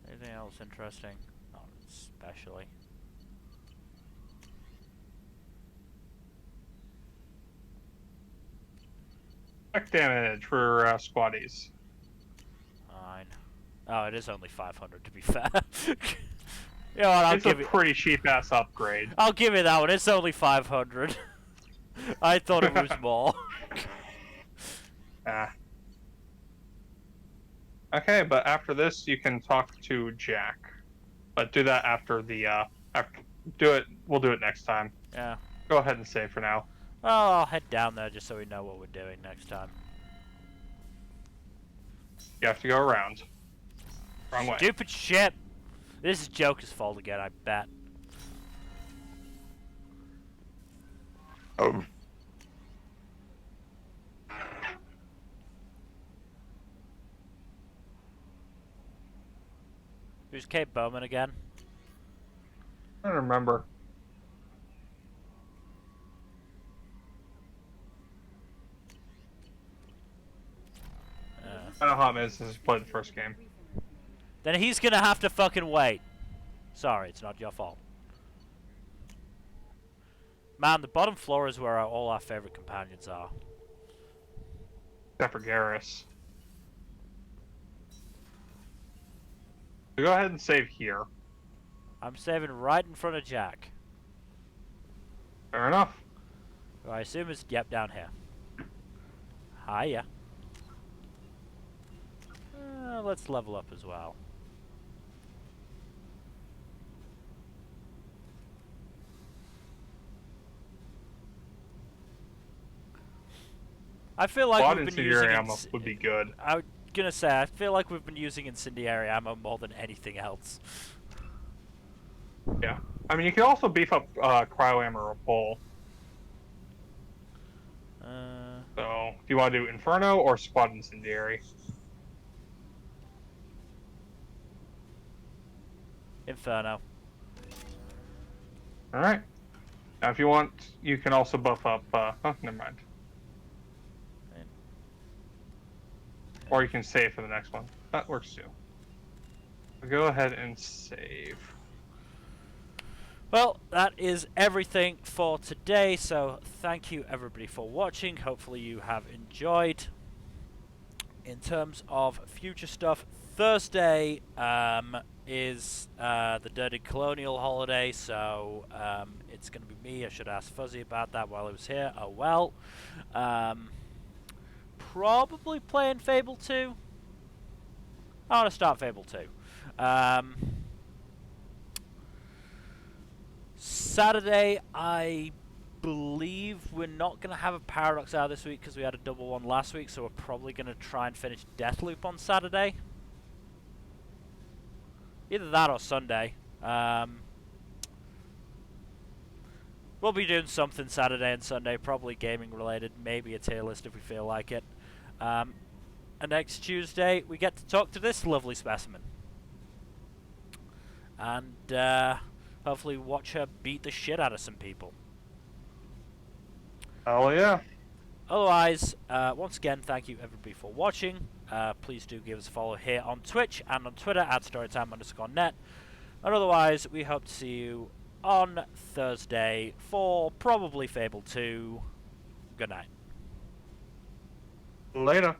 Anything else interesting? Not especially. Check damage for squaddies. Fine. Oh, it is only 500 to be fair. You know what, It's a pretty cheap ass upgrade. I'll give you that one. It's only 500. I thought it was more. Ah. Okay, but after this, you can talk to Jack. But do that after the We'll do it next time. Yeah. Go ahead and save for now. Well, I'll head down there just so we know what we're doing next time. You have to go around. Wrong way. Stupid shit! This is Joker's fault again, I bet. Oh. Who's Kate Bowman again? I don't remember. I know how it is since I played the first game. Then he's gonna have to fucking wait. Sorry, it's not your fault. Man, the bottom floor is where all our favorite companions are. Except for Garrus. So go ahead and save here. I'm saving right in front of Jack. Fair enough. Who I assume is, yep, down here. Hiya. Let's level up as well. I feel like Quad we've been incendiary using ammo would be good. I was gonna say, I feel like we've been using incendiary ammo more than anything else. Yeah. I mean, you can also beef up cryo ammo or pull. So, do you want to do Inferno or Squad Incendiary? Inferno. Alright. Now, if you want, you can also buff up, oh, never mind. Or you can save for the next one. That works too. So go ahead and save. Well, that is everything for today, so thank you everybody for watching. Hopefully you have enjoyed. In terms of future stuff, Thursday is the Dirty Colonial holiday, so it's going to be me. I should ask Fuzzy about that while he was here. Oh well. Probably playing Fable 2. I want to start Fable 2. Saturday, I believe we're not going to have a Paradox out this week because we had a double one last week, so we're probably going to try and finish Deathloop on Saturday. Either that or Sunday. We'll be doing something Saturday and Sunday, probably gaming related, maybe a tier list if we feel like it. And next Tuesday, we get to talk to this lovely specimen. And hopefully watch her beat the shit out of some people. Oh yeah. Otherwise, once again, thank you everybody for watching. Please do give us a follow here on Twitch and on Twitter at Storytime_net. And otherwise, we hope to see you on Thursday for probably Fable 2. Good night. Later.